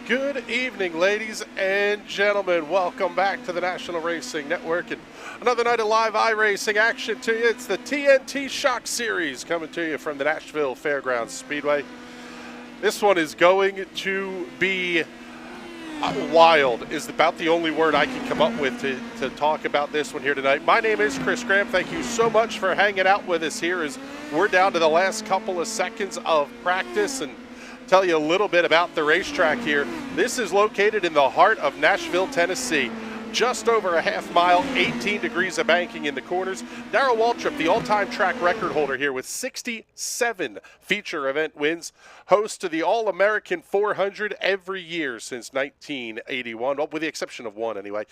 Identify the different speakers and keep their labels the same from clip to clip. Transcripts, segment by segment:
Speaker 1: Good evening, ladies and gentlemen. Welcome back to the National Racing Network and another night of live iRacing action to you. It's the TNT Shock Series coming to you from the Nashville Fairgrounds Speedway. This one is going to be wild, is about the only word I can come up with to talk about this one here tonight. My name is Chris Graham. Thank you so much for hanging out with us here as we're down to the last couple of seconds of practice and tell you a little bit about the racetrack here. This is located in the heart of Nashville, Tennessee. Just over a half mile, 18 degrees of banking in the corners. Darrell Waltrip, the all-time track record holder here with 67 feature event wins, host to the All-American 400 every year since 1981, well, with the exception of one anyway.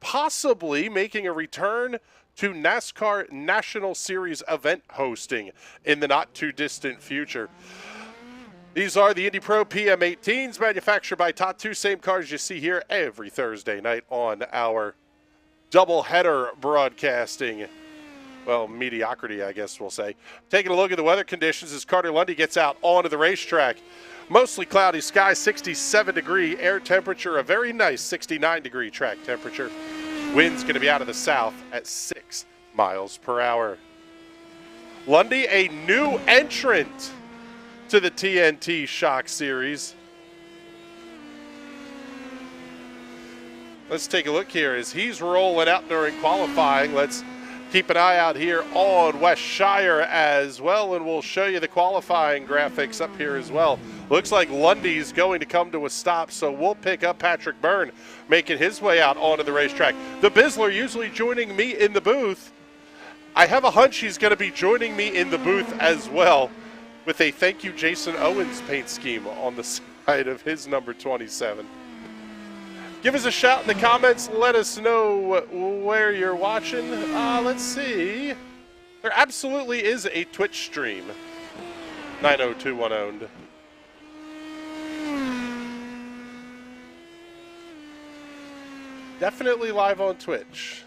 Speaker 1: Possibly making a return to NASCAR National Series event hosting in the not-too-distant future. These are the Indy Pro PM18s, manufactured by Tatu. Same cars you see here every Thursday night on our double-header broadcasting, well, mediocrity, I guess we'll say. Taking a look at the weather conditions as Carter Lundy gets out onto the racetrack. Mostly cloudy sky, 67-degree air temperature, a very nice 69-degree track temperature. Wind's going to be out of the south at 6 miles per hour. Lundy, a new entrant to the TNT Shock Series. Let's take a look here as he's rolling out during qualifying. Let's keep an eye out here on West Shire as well, and we'll show you the qualifying graphics up here as well. Looks like Lundy's going to come to a stop, so we'll pick up Patrick Byrne making his way out onto the racetrack. The Bizzler usually joining me in the booth. I have a hunch he's going to be joining me in the booth as well, with a thank you Jason Owens paint scheme on the side of his number 27. Give us a shout in the comments. Let us know where you're watching. Let's see. There absolutely is a Twitch stream. 90210 owned. Definitely live on Twitch.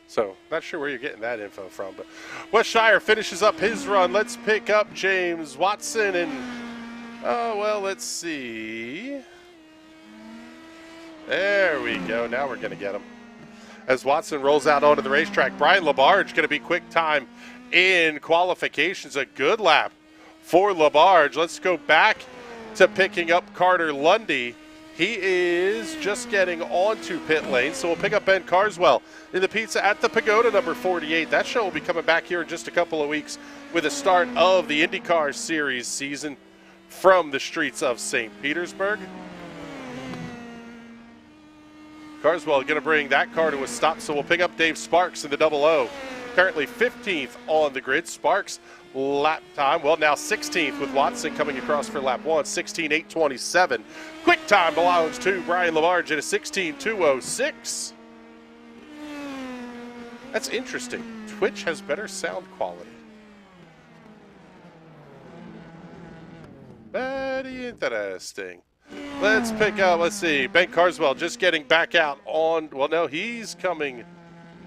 Speaker 1: So, not sure where you're getting that info from, but West Shire finishes up his run. Let's pick up James Watson and, let's see. There we go. Now we're going to get him. As Watson rolls out onto the racetrack, Brian Labarge going to be quick time in qualifications. A good lap for Labarge. Let's go back to picking up Carter Lundy. He is just getting onto pit lane, so we'll pick up Ben Carswell in the pizza at the Pagoda, number 48. That show will be coming back here in just a couple of weeks with the start of the IndyCar Series season from the streets of St. Petersburg. Carswell going to bring that car to a stop, so we'll pick up Dave Sparks in the 00. Currently 15th on the grid. Sparks lap time, well, now 16th with Watson coming across for lap 1, 16:8:27. Quick time belongs to Brian Labarge at a 16:2:06. That's interesting. Twitch has better sound quality. Very interesting. Let's pick up, let's see, Ben Carswell just getting back out on, well, no, he's coming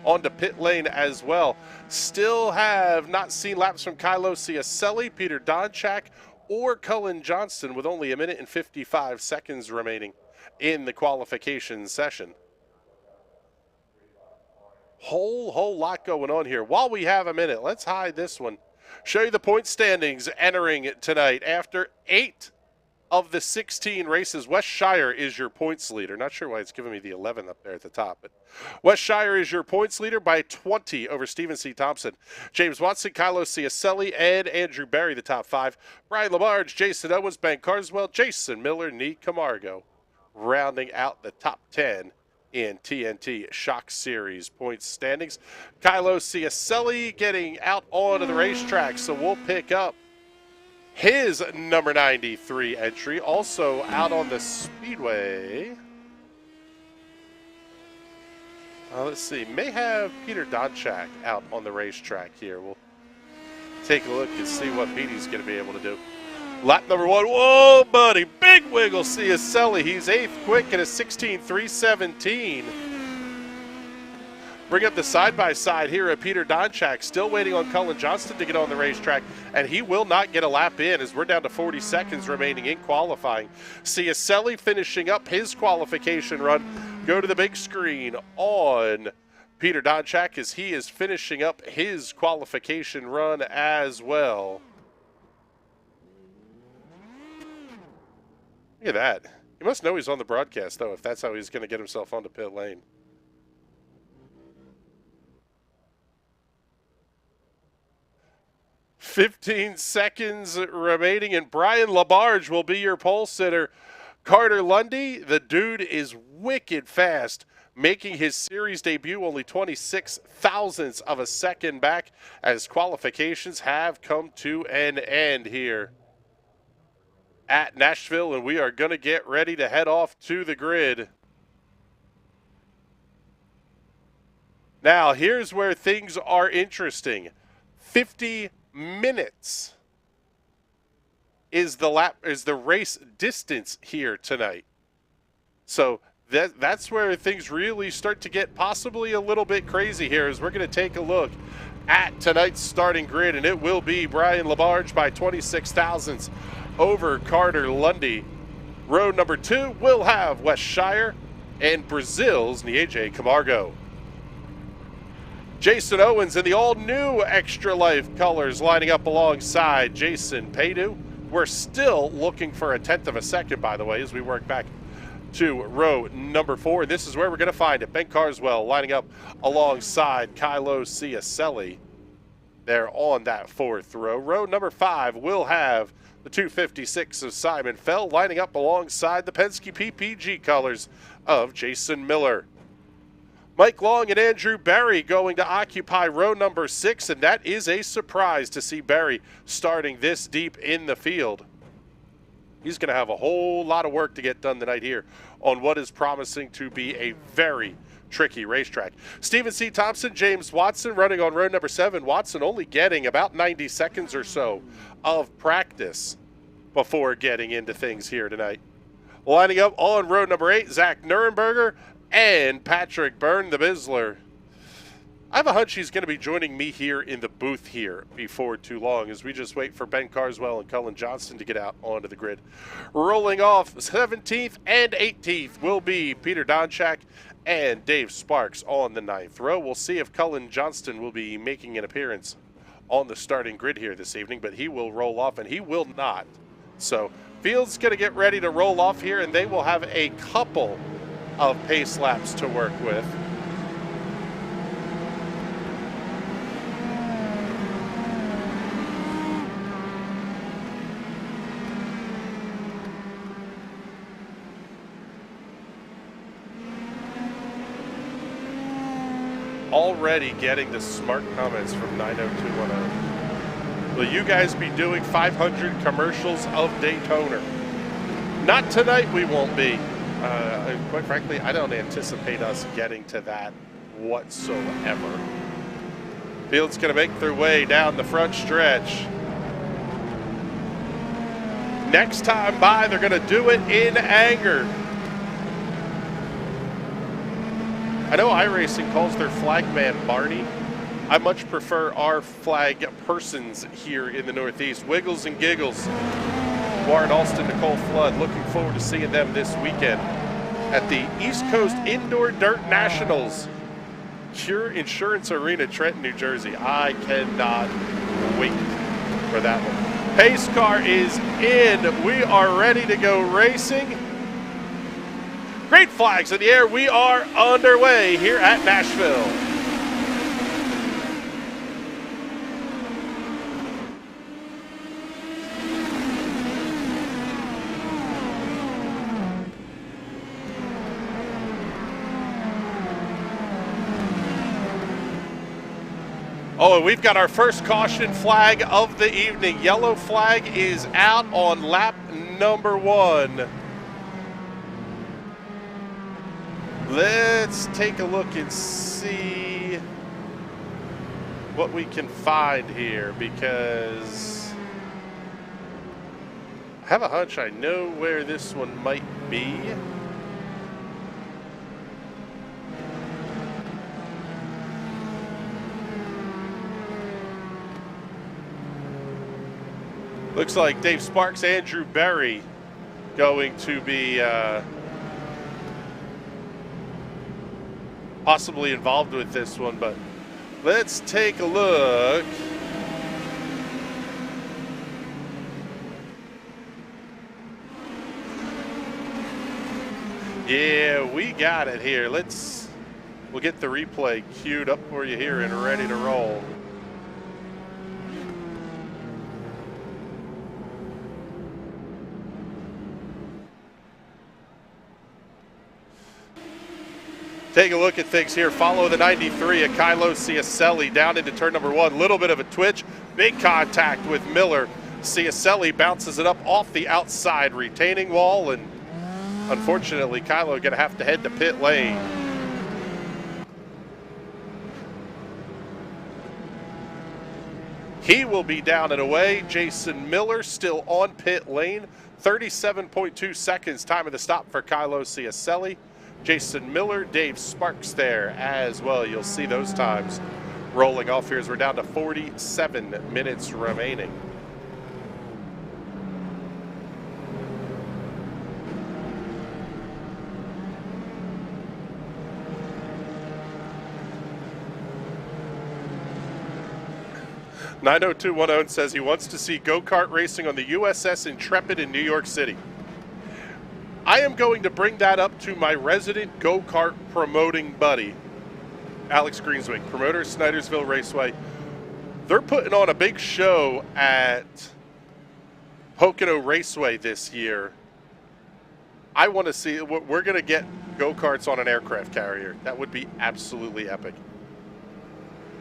Speaker 1: onto pit lane as well. Still have not seen laps from Kylo Ciacelli, Peter Donchak, or Cullen Johnston with only 1 minute and 55 seconds remaining in the qualification session. Whole lot going on here. While we have a minute, let's hide this one. Show you the point standings entering tonight. After 8 of the 16 races, West Shire is your points leader. Not sure why it's giving me the 11 up there at the top, but West Shire is your points leader by 20 over Stephen C. Thompson. James Watson, Kylo Ciacelli, and Andrew Barry, the top 5. Brian Labarge, Jason Owens, Ben Carswell, Jason Miller, Nee Camargo, rounding out the top 10 in TNT Shock Series points standings. Kylo Ciacelli getting out onto the racetrack, so we'll pick up his number 93 entry, also out on the speedway. Let's see, may have Peter Donchak out on the racetrack here. We'll take a look and see what Petey's going to be able to do. Lap number 1, whoa, buddy, big wiggle, Ciacelli. He's 8th quick at a 16:3:17. Bring up the side-by-side here at Peter Donchak, still waiting on Cullen Johnston to get on the racetrack, and he will not get a lap in as we're down to 40 seconds remaining in qualifying. Ciacelli finishing up his qualification run. Go to the big screen on Peter Donchak as he is finishing up his qualification run as well. Look at that. He must know he's on the broadcast, though, if that's how he's going to get himself onto pit lane. "15 seconds remaining, and Brian Labarge will be your pole sitter. Carter Lundy, the dude is wicked fast, making his series debut only 26 thousandths of a second back as qualifications have come to an end here at Nashville, and we are going to get ready to head off to the grid. Now, here's where things are interesting. 50 minutes is the race distance here tonight. So that's where things really start to get possibly a little bit crazy here as we're going to take a look at tonight's starting grid, and it will be Brian Labarge by 26 thousandths over Carter Lundy. Row number 2 will have West Shire and Brazil's Nieje Camargo. Jason Owens in the all-new Extra Life colors lining up alongside Jason Paydu. We're still looking for a tenth of a second, by the way, as we work back to row number 4. This is where we're going to find it. Ben Carswell lining up alongside Kylo Ciacelli there on that 4th row. Row number 5 will have the 256 of Simon Fell lining up alongside the Penske PPG colors of Jason Miller. Mike Long and Andrew Berry going to occupy row number 6, and that is a surprise to see Berry starting this deep in the field. He's going to have a whole lot of work to get done tonight here on what is promising to be a very tricky racetrack. Stephen C. Thompson, James Watson running on row number 7. Watson only getting about 90 seconds or so of practice before getting into things here tonight. Lining up on row number 8, Zach Nurenberger and Patrick Byrne, the Bizzler. I have a hunch he's going to be joining me here in the booth here before too long as we just wait for Ben Carswell and Cullen Johnston to get out onto the grid. Rolling off 17th and 18th will be Peter Donchak and Dave Sparks on the 9th row. We'll see if Cullen Johnston will be making an appearance on the starting grid here this evening, but he will roll off, and he will not. So field's going to get ready to roll off here, and they will have a couple of pace laps to work with. Already getting the smart comments from 90210. Will you guys be doing 500 commercials of Daytona? Not tonight, we won't be. Quite frankly, I don't anticipate us getting to that whatsoever. Field's going to make their way down the front stretch. Next time by, they're going to do it in anger. I know iRacing calls their flagman Barney. I much prefer our flag persons here in the Northeast. Wiggles and Giggles. Warren Alston, Nicole Flood. Looking forward to seeing them this weekend at the East Coast Indoor Dirt Nationals. Cure Insurance Arena, Trenton, New Jersey. I cannot wait for that one. Pace car is in. We are ready to go racing. Great flags in the air. We are underway here at Nashville. Oh, and we've got our first caution flag of the evening. Yellow flag is out on lap number 1. Let's take a look and see what we can find here, because I have a hunch I know where this one might be. looks like Dave Sparks, Andrew Berry going to be possibly involved with this one, but let's take a look. Yeah, we got it here. We'll get the replay queued up for you here and ready to roll. Take a look at things here. Follow the 93 at Kylo Ciacelli down into turn number 1. Little bit of a twitch. Big contact with Miller. Ciacelli bounces it up off the outside retaining wall, and unfortunately, Kylo going to have to head to pit lane. He will be down and away. Jason Miller still on pit lane. 37.2 seconds time of the stop for Kylo Ciacelli. Jason Miller, Dave Sparks there as well. You'll see those times rolling off here as we're down to 47 minutes remaining. (90210) says he wants to see go-kart racing on the USS Intrepid in New York City. I am going to bring that up to my resident go-kart promoting buddy, Alex Greenswing, promoter of Snydersville Raceway. They're putting on a big show at Pocono Raceway this year. I want to see, we're going to get go-karts on an aircraft carrier. That would be absolutely epic.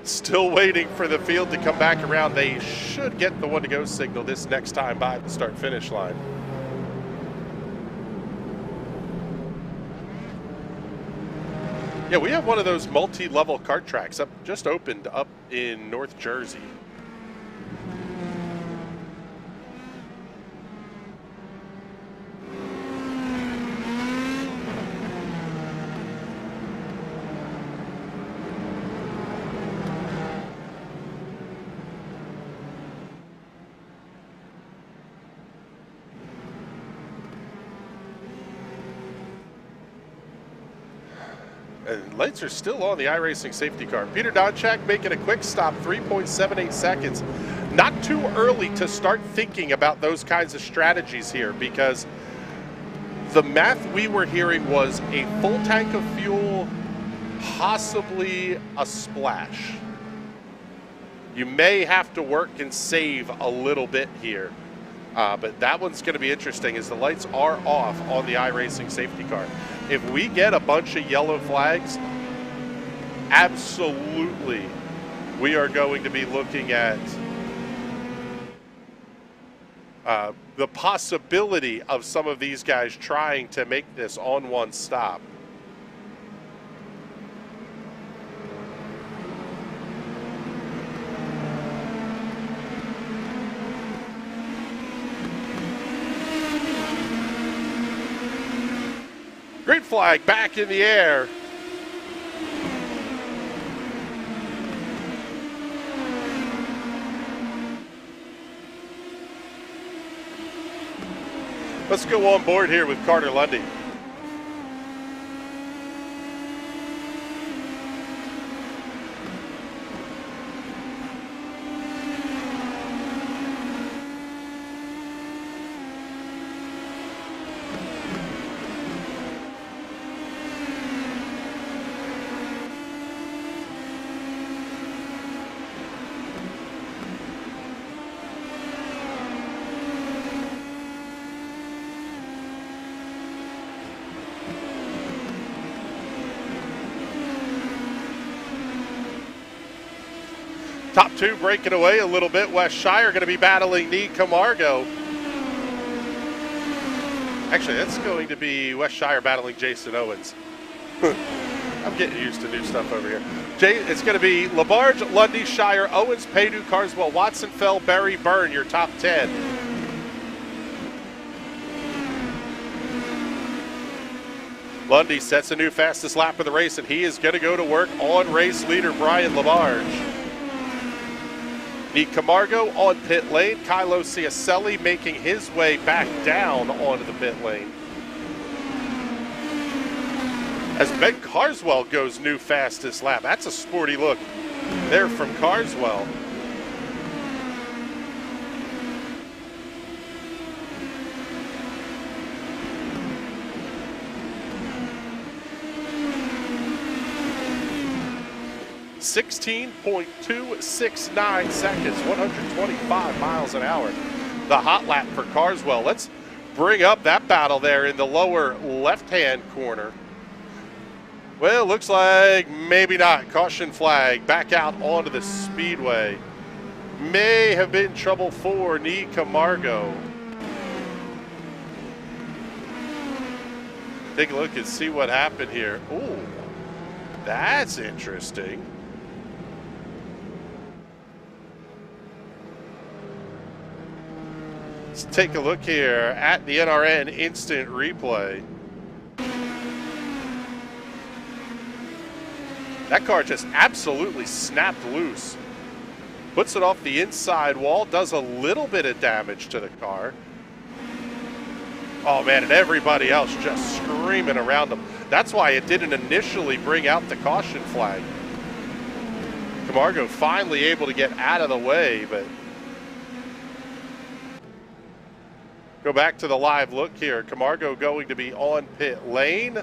Speaker 1: Still waiting for the field to come back around. They should get the one-to-go signal this next time by the start-finish line. Yeah, we have one of those multi-level kart tracks just opened up in North Jersey. And lights are still on the iRacing safety car. Peter Donchak making a quick stop, 3.78 seconds. Not too early to start thinking about those kinds of strategies here, because the math we were hearing was a full tank of fuel, possibly a splash. You may have to work and save a little bit here. But that one's going to be interesting as the lights are off on the iRacing safety car. If we get a bunch of yellow flags, absolutely we are going to be looking at the possibility of some of these guys trying to make this on one stop. Green flag back in the air. Let's go on board here with Carter Lundy. Top two breaking away a little bit. Wes Shire going to be battling Nii Camargo. Actually, that's going to be Wes Shire battling Jason Owens. I'm getting used to new stuff over here. It's going to be Labarge, Lundy, Shire, Owens, Paydu, Carswell, Watson, Fell, Berry, Byrne, your top 10. Lundy sets a new fastest lap of the race, and he is going to go to work on race leader Brian Labarge. Nick Camargo on pit lane. Kylo Ciacelli making his way back down onto the pit lane. As Ben Carswell goes new fastest lap. That's a sporty look there from Carswell. .269 seconds, 125 miles an hour. The hot lap for Carswell. Let's bring up that battle there in the lower left-hand corner. Well, looks like maybe not. Caution flag back out onto the speedway. May have been trouble for Nick Camargo. Take a look and see what happened here. Ooh, that's interesting. Let's take a look here at the NRN instant replay. That car just absolutely snapped loose. Puts it off the inside wall, does a little bit of damage to the car. Oh man, and everybody else just screaming around them. That's why it didn't initially bring out the caution flag. Camargo finally able to get out of the way, but go back to the live look here. Camargo going to be on pit lane.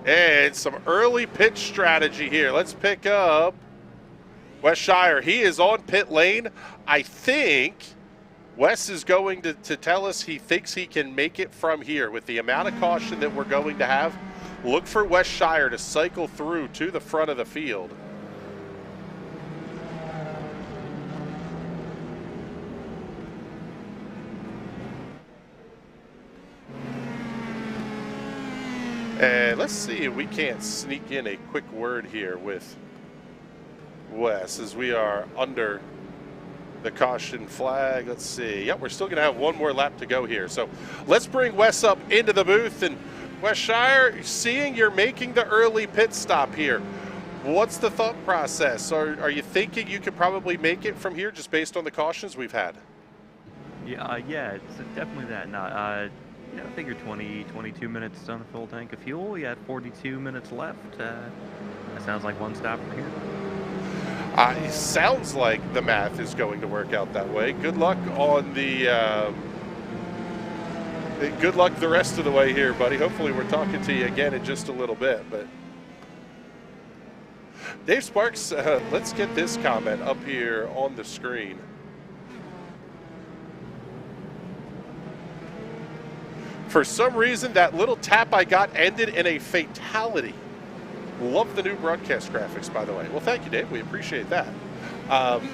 Speaker 1: And some early pitch strategy here. Let's pick up Wes Shire. He is on pit lane. I think Wes is going to tell us he thinks he can make it from here. With the amount of caution that we're going to have, look for Wes Shire to cycle through to the front of the field. And let's see if we can't sneak in a quick word here with Wes as we are under the caution flag. Let's see. Yep, we're still going to have one more lap to go here. So let's bring Wes up into the booth. And Wes Shire, seeing you're making the early pit stop here, what's the thought process? Are you thinking you could probably make it from here just based on the cautions we've had?
Speaker 2: Yeah, it's definitely that. I figure 22 minutes on a full tank of fuel. You had 42 minutes left. That sounds like one stop from here.
Speaker 1: It sounds like the math is going to work out that way. Good luck on the good luck the rest of the way here, buddy. Hopefully we're talking to you again in just a little bit. But Dave Sparks, let's get this comment up here on the screen. For some reason, that little tap I got ended in a fatality. Love the new broadcast graphics, by the way. Well, thank you, Dave. We appreciate that.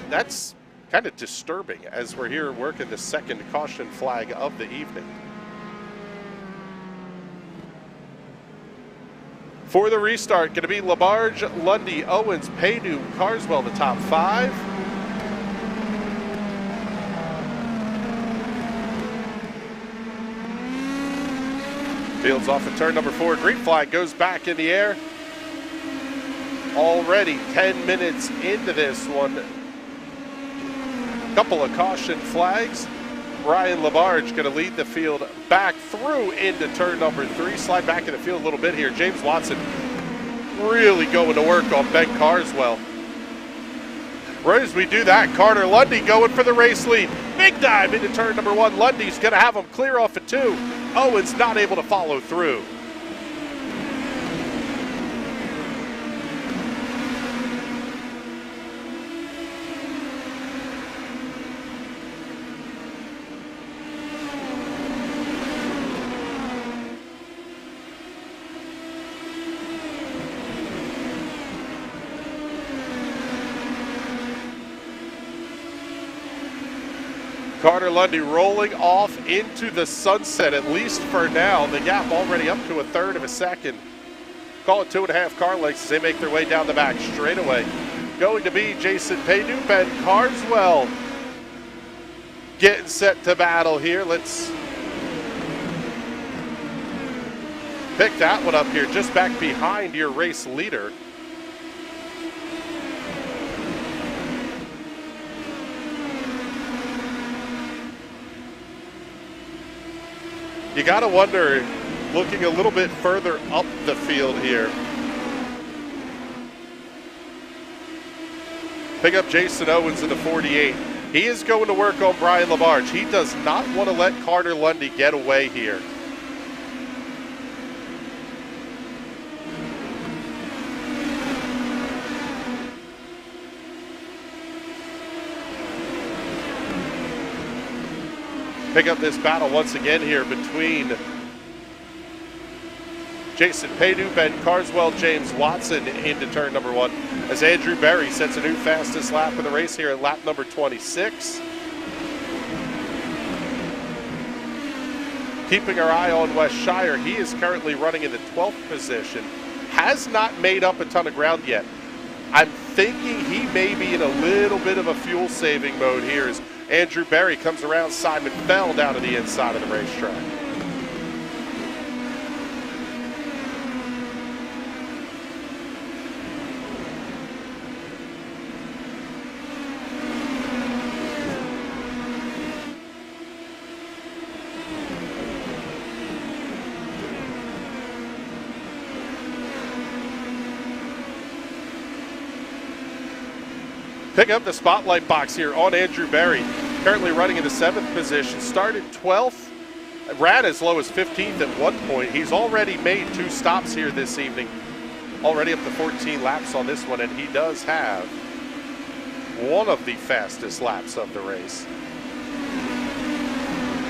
Speaker 1: That's kind of disturbing as we're here working the second caution flag of the evening. For the restart, going to be Labarge, Lundy, Owens, Paydu, Carswell, the top five. Fields off at turn number 4. Green flag goes back in the air. Already 10 minutes into this one. Couple of caution flags. Ryan Labarge going to lead the field back through into turn number 3. Slide back in the field a little bit here. James Watson really going to work on Ben Carswell. Right as we do that, Carter Lundy going for the race lead. Big dive into turn number 1. Lundy's going to have him clear off at 2. Owens not able to follow through. Carter Lundy rolling off into the sunset, at least for now. The gap already up to a third of a second. Call it 2.5 car lengths as they make their way down the back straightaway. Going to be Jason Paydup and Carswell getting set to battle here. Let's pick that one up here, just back behind your race leader. You got to wonder, looking a little bit further up the field here. Pick up Jason Owens in the 48. He is going to work on Brian Labarge. He does not want to let Carter Lundy get away here. Pick up this battle once again here between Jason Paydup and Carswell James Watson into turn number 1 as Andrew Berry sets a new fastest lap of the race here at lap number 26. Keeping our eye on Wes Shire, he is currently running in the 12th position. Has not made up a ton of ground yet. I'm thinking he may be in a little bit of a fuel saving mode here as Andrew Berry comes around Simon Fell down to the inside of the racetrack. Pick up the spotlight box here on Andrew Berry, currently running in the 7th position, started 12th, ran as low as 15th at one point. He's already made 2 stops here this evening, already up to 14 laps on this one, and he does have one of the fastest laps of the race.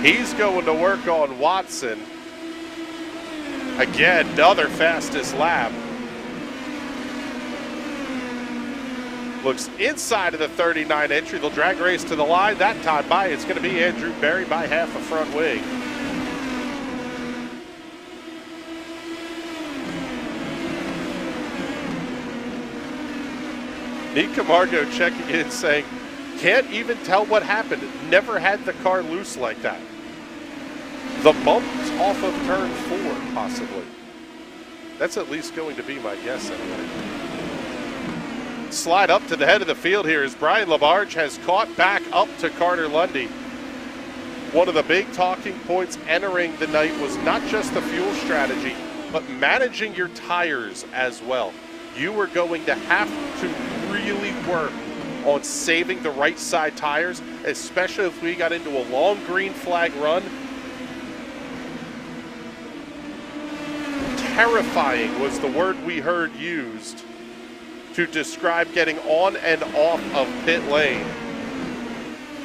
Speaker 1: He's going to work on Watson. Again, another fastest lap. Looks inside of the 39 entry. They'll drag race to the line. That time by, it's going to be Andrew Berry by half a front wing. Nick Camargo checking in saying, can't even tell what happened. Never had the car loose like that. The bump's off of turn 4, possibly. That's at least going to be my guess anyway. Slide up to the head of the field here as Brian Labarge has caught back up to Carter Lundy. One of the big talking points entering the night was not just the fuel strategy, but managing your tires as well. You were going to have to really work on saving the right side tires, especially if we got into a long green flag run. Terrifying was the word we heard used to describe getting on and off of pit lane.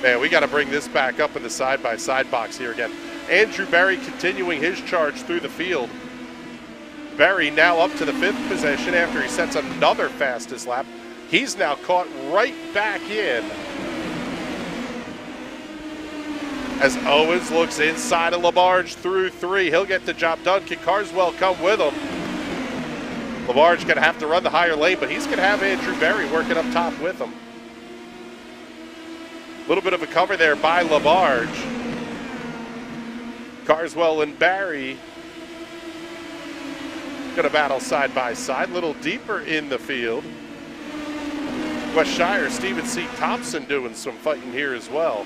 Speaker 1: Man, we got to bring this back up in the side-by-side box here again. Andrew Berry continuing his charge through the field. Berry now up to the 5th position after he sets another fastest lap. He's now caught right back in as Owens looks inside of Labarge through 3. He'll get the job done. Can Carswell come with him? Labarge going to have to run the higher lane, but he's going to have Andrew Berry working up top with him. A little bit of a cover there by Labarge. Carswell and Berry going to battle side by side, a little deeper in the field. Wes Shire, Stephen C. Thompson doing some fighting here as well.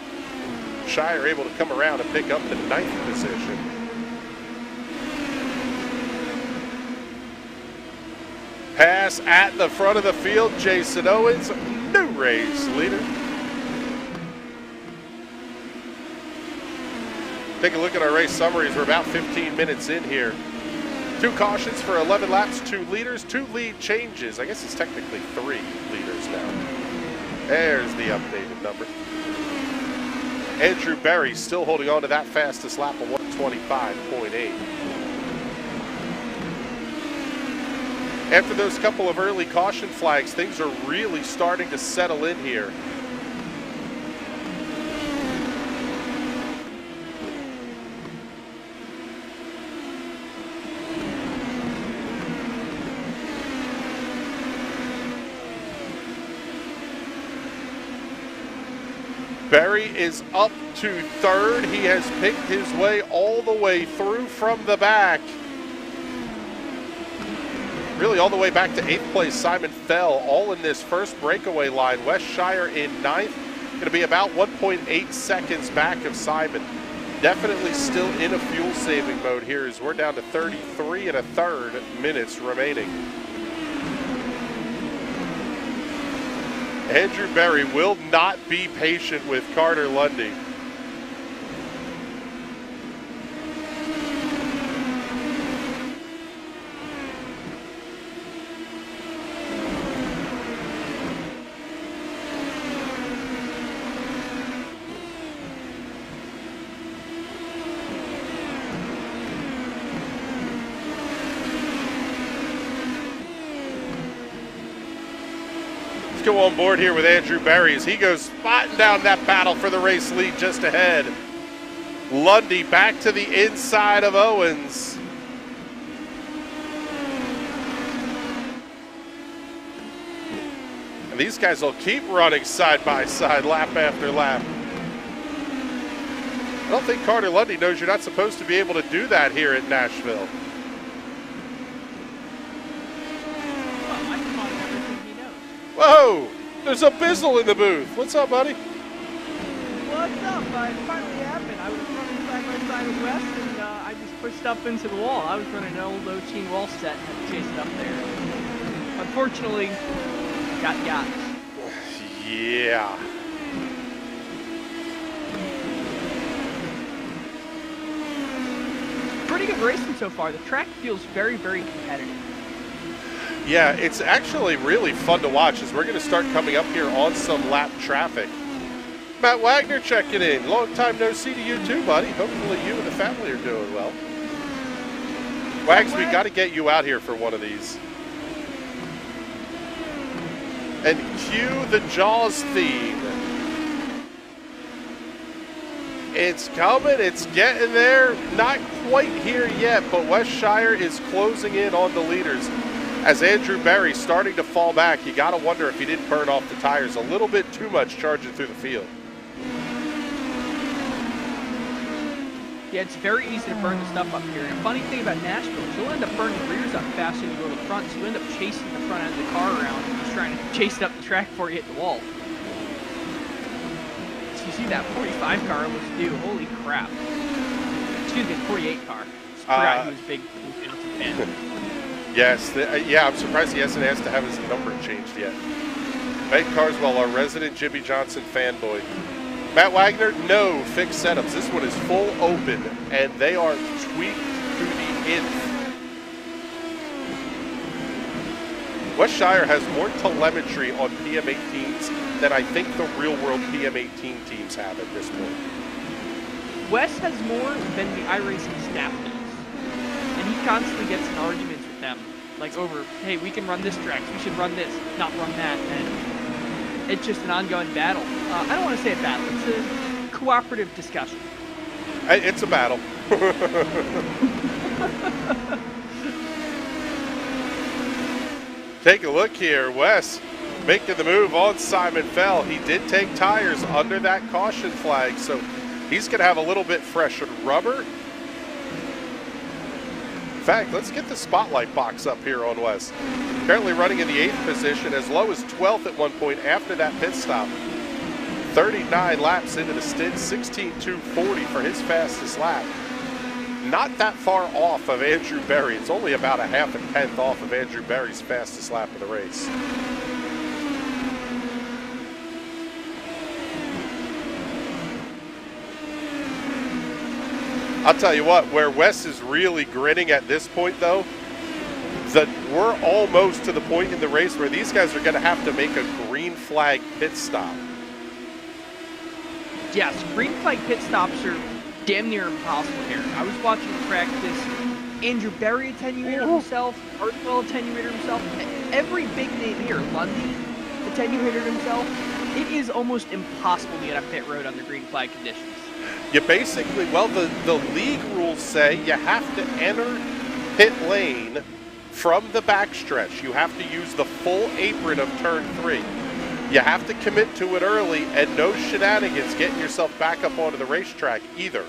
Speaker 1: Shire able to come around and pick up the 9th position. Pass at the front of the field, Jason Owens, new race leader. Take a look at our race summaries. We're about 15 minutes in here. 2 cautions for 11 laps, 2 leaders, 2 lead changes. I guess it's technically 3 leaders now. There's the updated number. Andrew Berry still holding on to that fastest lap of 125.8. After those couple of early caution flags, things are really starting to settle in here. Berry is up to third. He has picked his way all the way through from the back. Really all the way back to 8th place, Simon Fell, all in this first breakaway line. Wes Shire in 9th, going to be about 1.8 seconds back of Simon. Definitely still in a fuel saving mode here as we're down to 33 1/3 minutes remaining. Andrew Berry will not be patient with Carter Lundy. Let's go on board here with Andrew Berry as he goes spotting down that battle for the race lead just ahead. Lundy back to the inside of Owens. And these guys will keep running side by side, lap after lap. I don't think Carter Lundy knows you're not supposed to be able to do that here at Nashville. Whoa! There's a Bizzle in the booth. What's up, buddy?
Speaker 3: What's up? It finally happened. I was running side by side with Wes, and I just pushed up into the wall. I was running an old 0-teen wall set and had to chase it up there. Unfortunately, got.
Speaker 1: Yeah.
Speaker 3: Pretty good racing so far. The track feels very, very competitive.
Speaker 1: Yeah, it's actually really fun to watch as we're going to start coming up here on some lap traffic. Matt Wagner checking in. Long time no see to you too, buddy. Hopefully you and the family are doing well. Wags, we got to get you out here for one of these. And cue the Jaws theme. It's coming, it's getting there. Not quite here yet, but Wes Shire is closing in on the leaders. As Andrew Berry starting to fall back, you got to wonder if he didn't burn off the tires a little bit too much charging through the field.
Speaker 3: Yeah, it's very easy to burn the stuff up here. And the funny thing about Nashville is you'll end up burning rears up faster than you go to the front, so you end up chasing the front end of the car around and just trying to chase it up the track before you hit the wall. So you see that 45 car almost do. Holy crap. Excuse me, 48 car. Just forgot he was big fan.
Speaker 1: Yes, yeah, I'm surprised he hasn't asked to have his number changed yet. Meg Carswell, our resident Jimmy Johnson fanboy. Matt Wagner, no fixed setups. This one is full open, and they are tweaked to the nth. Wes Shire has more telemetry on PM18s than I think the real-world PM18 teams have at this point.
Speaker 3: Wes has more than the iRacing staff does. And he constantly gets in arguments with them, like over, hey, we can run this track, we should run this, not run that, and it's just an ongoing battle. I don't want to say a battle, it's a cooperative discussion.
Speaker 1: It's a battle. Take a look here, Wes making the move on Simon Fell. He did take tires under that caution flag, so he's going to have a little bit fresher rubber. In fact, let's get the spotlight box up here on Wes. Currently running in the 8th position, as low as 12th at one point after that pit stop. 39 laps into the stint, 16.240 for his fastest lap. Not that far off of Andrew Berry. It's only about a half a tenth off of Andrew Berry's fastest lap of the race. I'll tell you what, where Wes is really grinning at this point, though, that we're almost to the point in the race where these guys are going to have to make a green flag pit stop.
Speaker 3: Yes, green flag pit stops are damn near impossible here. I was watching practice. Andrew Berry attenuated himself, Hartwell attenuated himself. Every big name here, Lundy attenuated himself. It is almost impossible to get a pit road under green flag conditions.
Speaker 1: You basically, well, the league rules say you have to enter pit lane from the backstretch. You have to use the full apron of turn 3. You have to commit to it early, and no shenanigans getting yourself back up onto the racetrack either.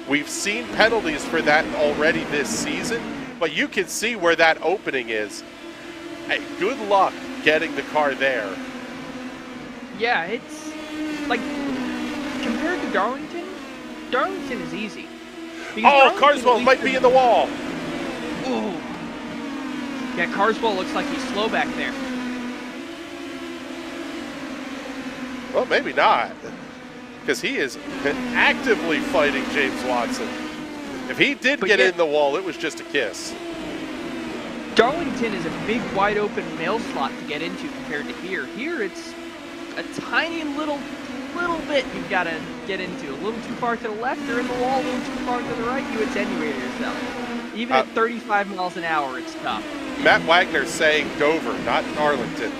Speaker 1: We've seen penalties for that already this season, but you can see where that opening is. Hey, good luck getting the car there.
Speaker 3: Yeah, it's like compared to Darlington, Darlington is easy.
Speaker 1: Oh, Carswell might be in the wall.
Speaker 3: Ooh. Yeah, Carswell looks like he's slow back there.
Speaker 1: Well, maybe not, because he is actively fighting James Watson. If he did get in the wall, it was just a kiss.
Speaker 3: Darlington is a big, wide open mail slot to get into compared to here. Here, it's a tiny little bit you've got to get into. A little too far to the left or in the wall, a little too far to the right, you attenuate yourself. Even at 35 miles an hour, it's tough.
Speaker 1: Matt Wagner saying Dover, not Darlington.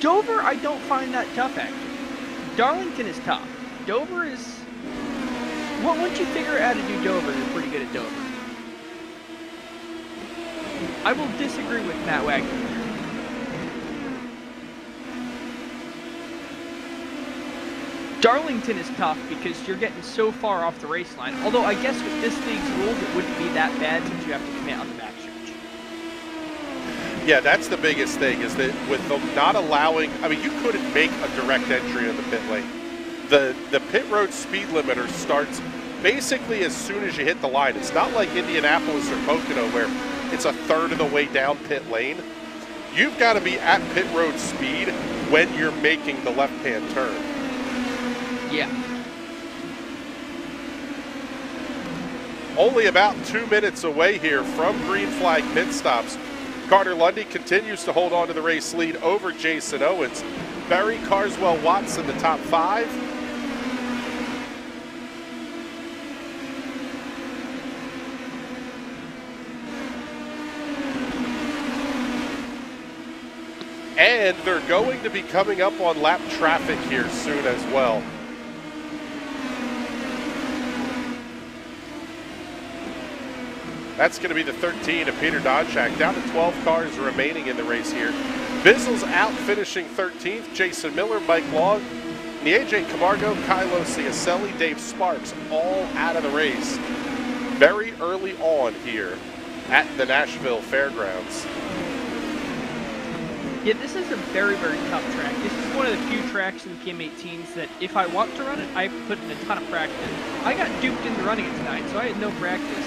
Speaker 3: Dover, I don't find that tough, actually. Darlington is tough. Dover is... Well, once you figure out how to do Dover, you're pretty good at Dover. I will disagree with Matt Wagner here. Darlington is tough because you're getting so far off the race line. Although I guess with this league's rules, it wouldn't be that bad since you have to commit on the backstretch.
Speaker 1: Yeah, that's the biggest thing, is that with them not allowing, I mean, you couldn't make a direct entry in the pit lane. The pit road speed limiter starts basically as soon as you hit the line. It's not like Indianapolis or Pocono where it's a third of the way down pit lane. You've got to be at pit road speed when you're making the left-hand turn.
Speaker 3: Yeah.
Speaker 1: Only about 2 minutes away here from green flag pit stops. Carter Lundy continues to hold on to the race lead over Jason Owens. Berry, Carswell, Watson, the top 5. And they're going to be coming up on lap traffic here soon as well. That's going to be the 13 of Peter Donchak. Down to 12 cars remaining in the race here. Bizzle's out finishing 13th. Jason Miller, Mike Long, AJ Camargo, Kylo Ciacelli, Dave Sparks, all out of the race very early on here at the Nashville Fairgrounds.
Speaker 3: Yeah, this is a very, very tough track. This is one of the few tracks in the PM18s that if I want to run it, I put in a ton of practice. I got duped into running it tonight, so I had no practice.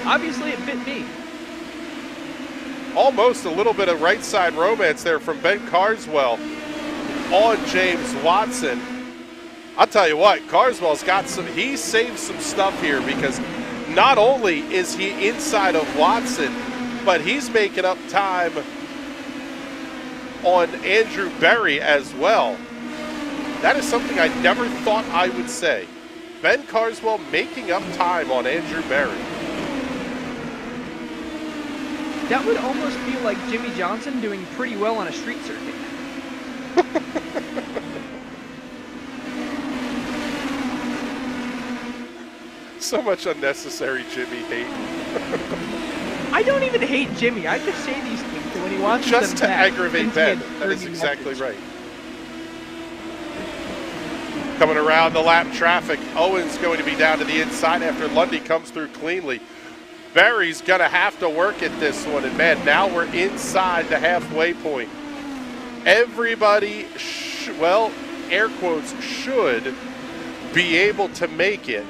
Speaker 3: Obviously, it bit me.
Speaker 1: Almost a little bit of right side romance there from Ben Carswell on James Watson. I'll tell you what, Carswell's got some, he saved some stuff here because not only is he inside of Watson, but he's making up time on Andrew Berry as well. That is something I never thought I would say. Ben Carswell making up time on Andrew Berry.
Speaker 3: That would almost be like Jimmy Johnson doing pretty well on a street circuit.
Speaker 1: So much unnecessary Jimmy hate.
Speaker 3: I don't even hate Jimmy. I just say these things when he wants
Speaker 1: just
Speaker 3: them
Speaker 1: to
Speaker 3: back.
Speaker 1: aggravate Ben. That is exactly right. Coming around the lap traffic, Owens going to be down to the inside after Lundy comes through cleanly. Berry's going to have to work at this one, and man, now we're inside the halfway point. Everybody, well, air quotes, should be able to make it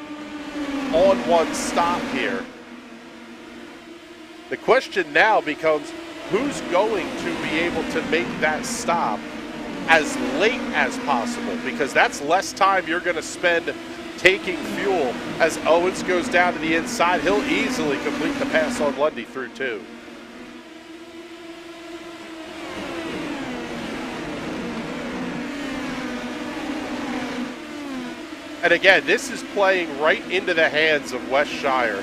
Speaker 1: on one stop here. The question now becomes, who's going to be able to make that stop as late as possible? Because that's less time you're going to spend taking fuel. As Owens goes down to the inside, he'll easily complete the pass on Lundy through 2. And again, this is playing right into the hands of Wes Shire,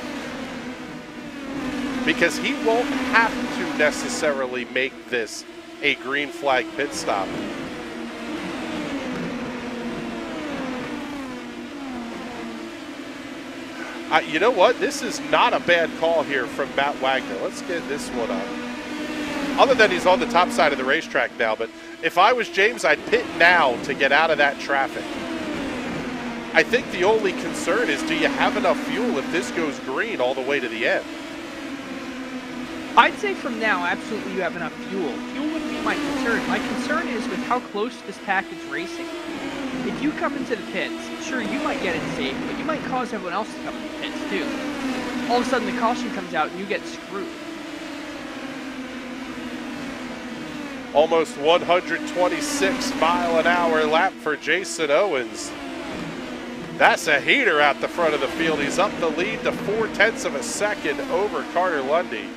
Speaker 1: because he won't have to necessarily make this a green flag pit stop. You know what? This is not a bad call here from Matt Wagner. Let's get this one up. other than he's on the top side of the racetrack now, but if I was James, I'd pit now to get out of that traffic. I think the only concern is, do you have enough fuel if this goes green all the way to the end?
Speaker 3: I'd say from now, absolutely you have enough fuel. Fuel wouldn't be my concern. My concern is with how close this pack is racing. If you come into the pits, sure, you might get it safe, but you might cause everyone else to come into the pits too. All of a sudden the caution comes out and you get screwed.
Speaker 1: Almost 126 mile an hour lap for Jason Owens. That's a heater out the front of the field. He's up the lead to 0.4 of a second over Carter Lundy.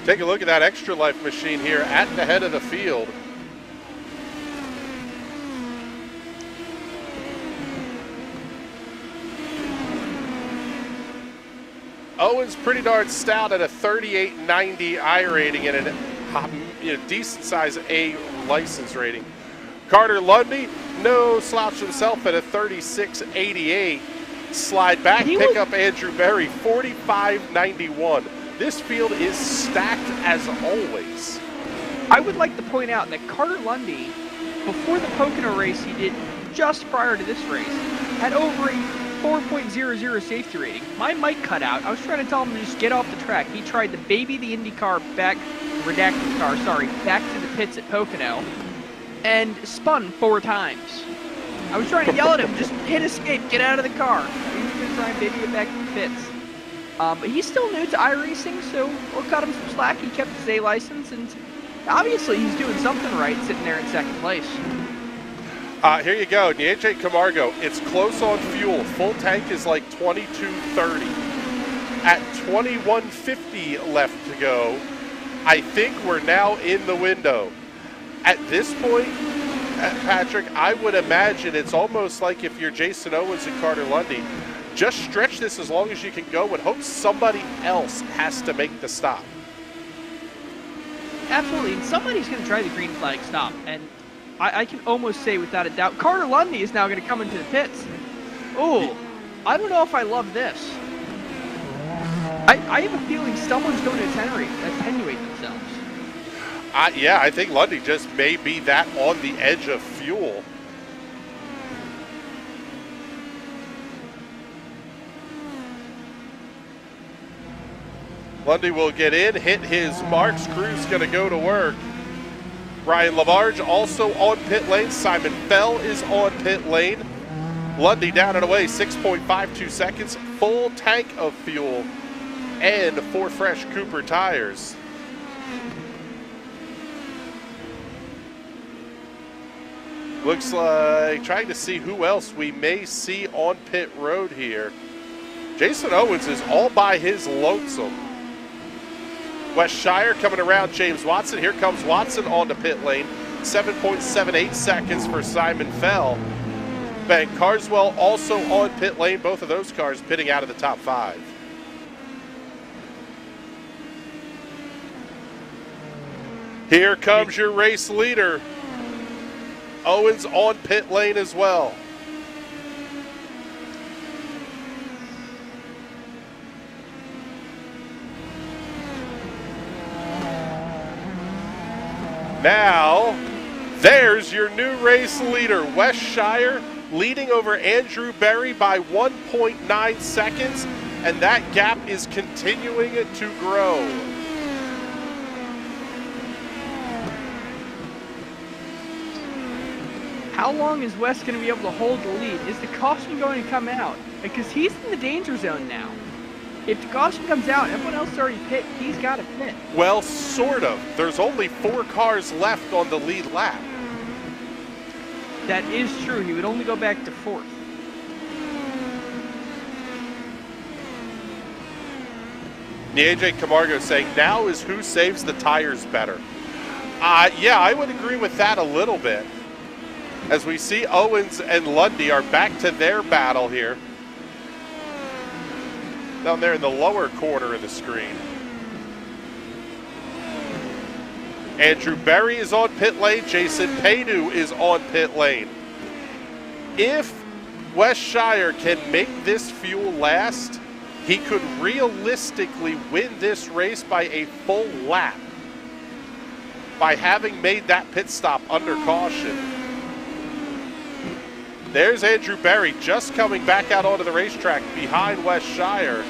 Speaker 1: Take a look at that extra life machine here at the head of the field. Owens pretty darn stout at a 38.90 iRating and a decent size A license rating. Carter Lundy, no slouch himself at a 36.88. Slide back, pick up Andrew Berry, 45.91. This field is stacked as always.
Speaker 3: I would like to point out that Carter Lundy, before the Pocono race he did just prior to this race, had over a 4.00 safety rating. My mic cut out. I was trying to tell him to just get off the track. He tried to baby the Indy car back, redacted car, sorry, back to the pits at Pocono, and spun 4 times. I was trying to yell at him, just hit escape, get out of the car. He was going to try and baby it back to the pits. But he's still new to iRacing, so we'll cut him some slack. He kept his A license, and obviously he's doing something right sitting there in second place.
Speaker 1: Here you go, AJ Camargo. It's close on fuel. Full tank is like 22.30. At 21.50 left to go, I think we're now in the window. At this point, Patrick, I would imagine it's almost like if you're Jason Owens and Carter Lundy, just stretch this as long as you can go and hope somebody else has to make the stop.
Speaker 3: Absolutely, and somebody's going to try the green flag stop, and I can almost say without a doubt, Carter Lundy is now going to come into the pits. Oh, I don't know if I love this. I have a feeling someone's going to attenuate themselves.
Speaker 1: Yeah, I think Lundy just may be that on the edge of fuel. Lundy will get in, hit his marks. Crew's going to go to work. Ryan Lavarge also on pit lane. Simon Fell is on pit lane. Lundy down and away, 6.52 seconds. Full tank of fuel and 4 fresh Cooper tires. Looks like trying to see who else we may see on pit road here. Jason Owens is all by his lonesome. West Shire coming around James Watson. Here comes Watson onto pit lane. 7.78 seconds for Simon Fell. Ben Carswell also on pit lane. Both of those cars pitting out of the top 5. Here comes your race leader. Owens on pit lane as well. Now, there's your new race leader, West Shire, leading over Andrew Berry by 1.9 seconds, and that gap is continuing to grow.
Speaker 3: How long is West going to be able to hold the lead? Is the caution going to come out? Because he's in the danger zone now. If the caution comes out, everyone else already pit, he's got to pit.
Speaker 1: Well, sort of. There's only 4 cars left on the lead lap.
Speaker 3: That is true. He would only go back to 4th.
Speaker 1: AJ Camargo saying, now is who saves the tires better. Yeah, I would agree with that a little bit. As we see Owens and Lundy are back to their battle here. Down there in the lower corner of the screen. Andrew Berry is on pit lane. Jason Paydu is on pit lane. if Wes Shire can make this fuel last, he could realistically win this race by a full lap by having made that pit stop under caution. There's Andrew Berry just coming back out onto the racetrack behind Wes Shire.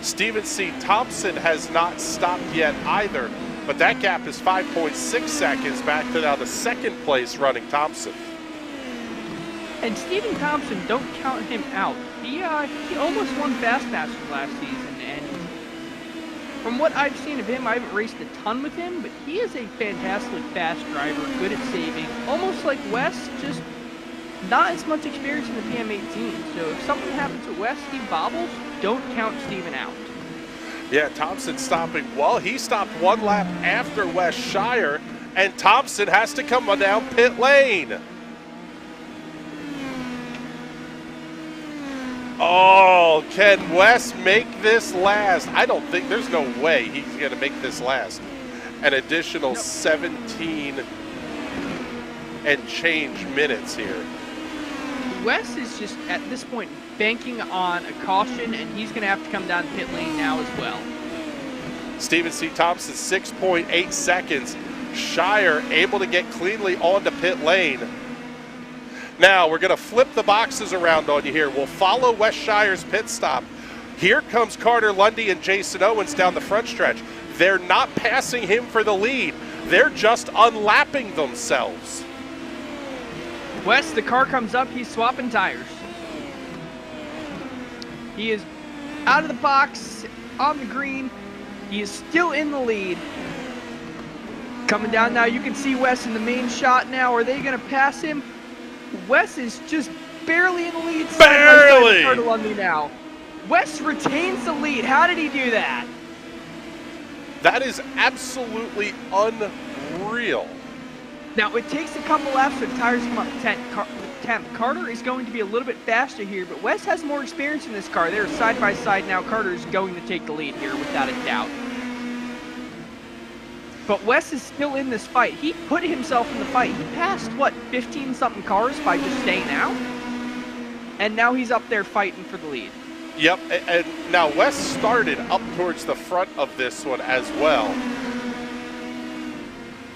Speaker 1: Stephen C. Thompson has not stopped yet either, but that gap is 5.6 seconds back to now the second place running Thompson.
Speaker 3: And Stephen Thompson, don't count him out. He almost won Fastmasters last season, and from what I've seen of him, I haven't raced a ton with him, but he is a fantastically fast driver, good at saving, almost like Wes, just not as much experience in the PM18. So if something happens to Wes, he bobbles, don't count Stephen out.
Speaker 1: Yeah, Thompson stopping well. He stopped one lap after Wes Shire, and Thompson has to come down pit lane. Oh, can Wes make this last? I don't think, there's no way he's going to make this last. An additional 17 and change minutes here.
Speaker 3: Wes is just, at this point, banking on a caution, and he's going to have to come down pit lane now as well.
Speaker 1: Stephen C. Thompson, 6.8 seconds. Shire able to get cleanly onto pit lane. Now, we're going to flip the boxes around on you here. We'll follow Wes Shire's pit stop. Here comes Carter Lundy and Jason Owens down the front stretch. They're not passing him for the lead. They're just unlapping themselves.
Speaker 3: Wes, the car comes up, he's swapping tires. He is out of the box, on the green. He is still in the lead. Coming down now, you can see Wes in the main shot now. Are they going to pass him? Wes is just barely in the lead.
Speaker 1: Barely!
Speaker 3: Carter Lundy now. Wes retains the lead. How did he do that?
Speaker 1: That is absolutely unreal.
Speaker 3: Now, it takes a couple laps for the tires to come up 10th. Carter is going to be a little bit faster here, but Wes has more experience in this car. They're side by side now. Carter is going to take the lead here without a doubt. But Wes is still in this fight. He put himself in the fight. He passed, what, 15-something cars by just staying out? And now he's up there fighting for the lead.
Speaker 1: Yep, and now Wes started up towards the front of this one as well.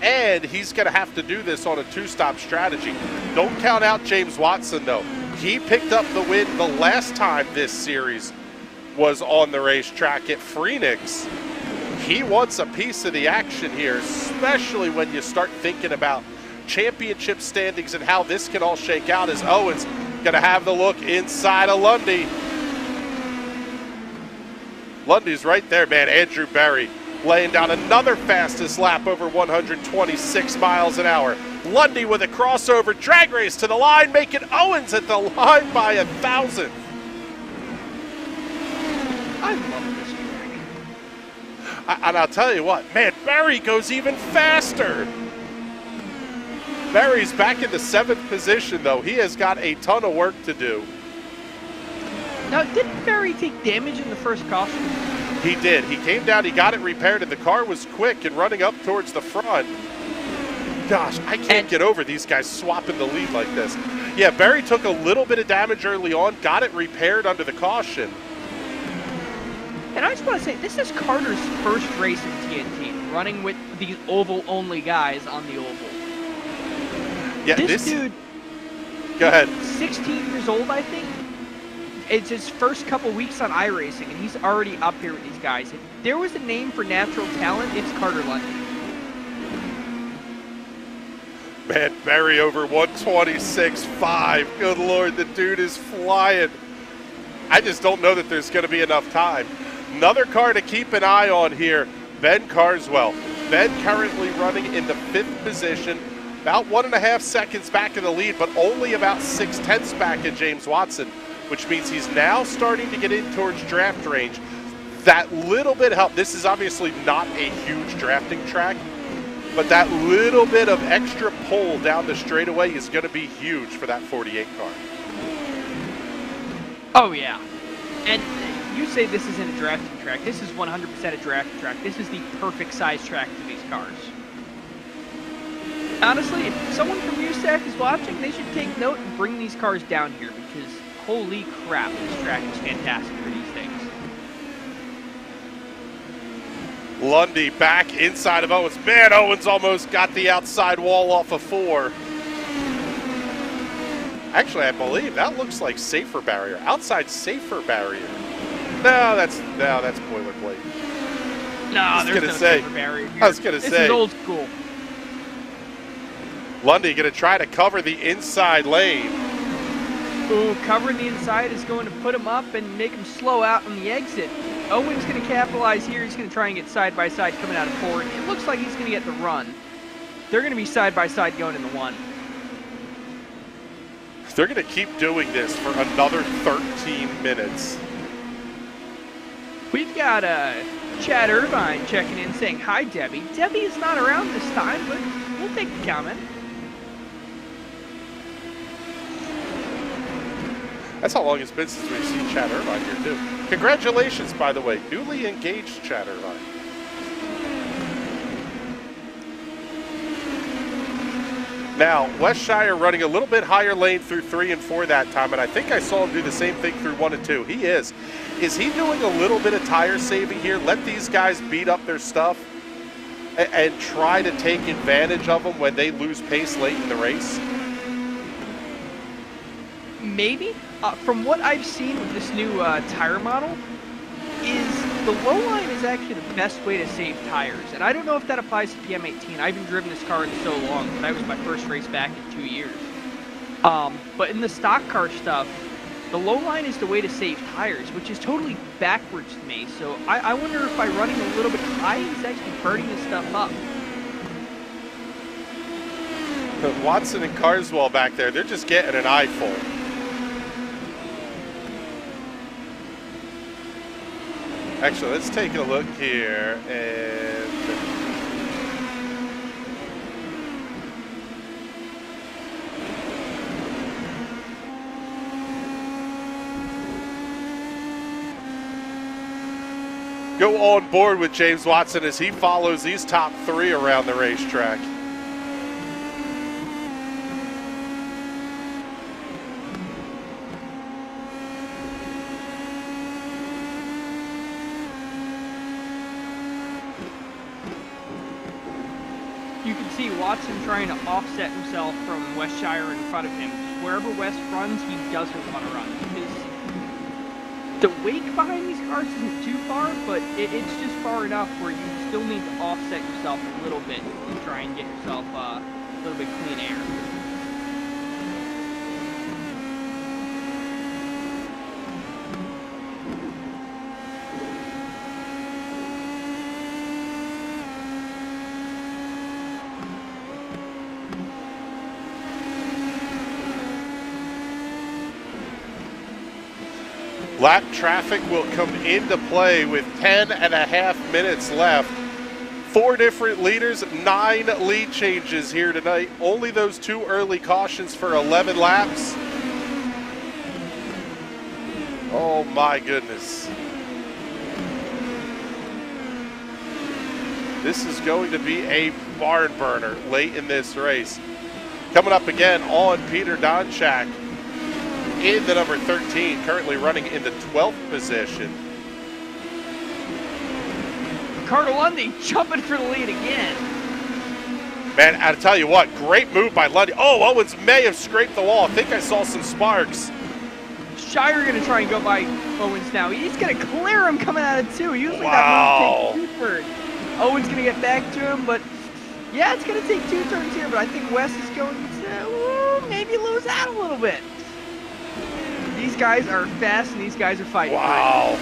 Speaker 1: And he's going to have to do this on a two-stop strategy. Don't count out James Watson, though. He picked up the win the last time this series was on the racetrack at Phoenix. He wants a piece of the action here, especially when you start thinking about championship standings and how this can all shake out, as Owens going to have the look inside of Lundy. Lundy's right there, man. Andrew Berry laying down another fastest lap over 126 miles an hour. Lundy with a crossover drag race to the line, making Owens at the line by 1,000.
Speaker 3: I love this track.
Speaker 1: And I'll tell you what, man, Berry goes even faster. Berry's back in the 7th position, though. He has got a ton of work to do.
Speaker 3: Now, didn't Berry take damage in the first caution?
Speaker 1: He did. He came down, he got it repaired, and the car was quick and running up towards the front. Gosh, I can't get over these guys swapping the lead like this. Yeah, Berry took a little bit of damage early on, got it repaired under the caution.
Speaker 3: And I just want to say, this is Carter's first race in TNT, running with these oval-only guys on the oval.
Speaker 1: Yeah,
Speaker 3: this dude,
Speaker 1: go ahead.
Speaker 3: 16 years old, I think. It's his first couple weeks on iRacing, and he's already up here with these guys. If there was a name for natural talent, it's Carter Lundy.
Speaker 1: Man, Berry over 126.5. Good Lord, the dude is flying. I just don't know that there's going to be enough time. Another car to keep an eye on here, Ben Carswell. Ben currently running in the 5th position, about 1.5 seconds back in the lead, but only about 0.6 back at James Watson, which means he's now starting to get in towards draft range. That little bit help. This is obviously not a huge drafting track, but that little bit of extra pull down the straightaway is going to be huge for that 48 car.
Speaker 3: Oh, yeah. And you say this isn't a drafting track. This is 100% a drafting track. This is the perfect size track for these cars. Honestly, if someone from USAC is watching, they should take note and bring these cars down here because holy crap, this track is fantastic for these things.
Speaker 1: Lundy back inside of Owens. Man, Owens almost got the outside wall off of 4. Actually, I believe that looks like safer barrier. Outside safer barrier. No, that's boilerplate.
Speaker 3: No, there's no safer barrier here.
Speaker 1: I was gonna say.
Speaker 3: This is old school.
Speaker 1: Lundy going to try to cover the inside lane.
Speaker 3: Ooh, covering the inside is going to put him up and make him slow out on the exit. Owen's going to capitalize here. He's going to try and get side-by-side coming out of 4. It looks like he's going to get the run. They're going to be side-by-side going in the 1.
Speaker 1: They're going to keep doing this for another 13 minutes.
Speaker 3: We've got Chad Irvine checking in saying, hi, Debbie. Debbie is not around this time, but we'll take the comment.
Speaker 1: That's how long it's been since we've seen Chad Irvine here, too. Congratulations, by the way. Newly engaged Chad Irvine. Now, Westshire running a little bit higher lane through 3 and 4 that time, and I think I saw him do the same thing through 1 and 2. He is. Is he doing a little bit of tire saving here? Let these guys beat up their stuff and try to take advantage of them when they lose pace late in the race?
Speaker 3: Maybe. From what I've seen with this new tire model, is the low line is actually the best way to save tires. And I don't know if that applies to PM18. I haven't driven this car in so long, but that was my first race back in 2 years. But in the stock car stuff, the low line is the way to save tires, which is totally backwards to me. So I wonder if by running a little bit high, he's actually burning this stuff up.
Speaker 1: But Watson and Carswell back there, they're just getting an eyeful. Actually, let's take a look here and go on board with James Watson as he follows these top 3 around the racetrack.
Speaker 3: You can see Watson trying to offset himself from Westshire in front of him. Wherever West runs, he doesn't want to run because the wake behind these cars isn't too far, but it's just far enough where you still need to offset yourself a little bit to try and get yourself a little bit clean air.
Speaker 1: Lap traffic will come into play with 10.5 minutes left. 4 different leaders, 9 lead changes here tonight. Only those 2 early cautions for 11 laps. Oh my goodness. This is going to be a barn burner late in this race. Coming up again on Peter Donchak in the number 13, currently running in the 12th position.
Speaker 3: Ricardo Lundy jumping for the lead again.
Speaker 1: Man, I tell you what, great move by Lundy. Oh, Owens may have scraped the wall. I think I saw some sparks.
Speaker 3: Shire going to try and go by Owens now. He's going to clear him coming out of 2. Usually
Speaker 1: wow.
Speaker 3: That move takes 2 turns. Owens going to get back to him, but yeah, it's going to take 2 turns here, but I think Wes is going to maybe lose out a little bit. These guys are fast and these guys are fighting.
Speaker 1: Wow.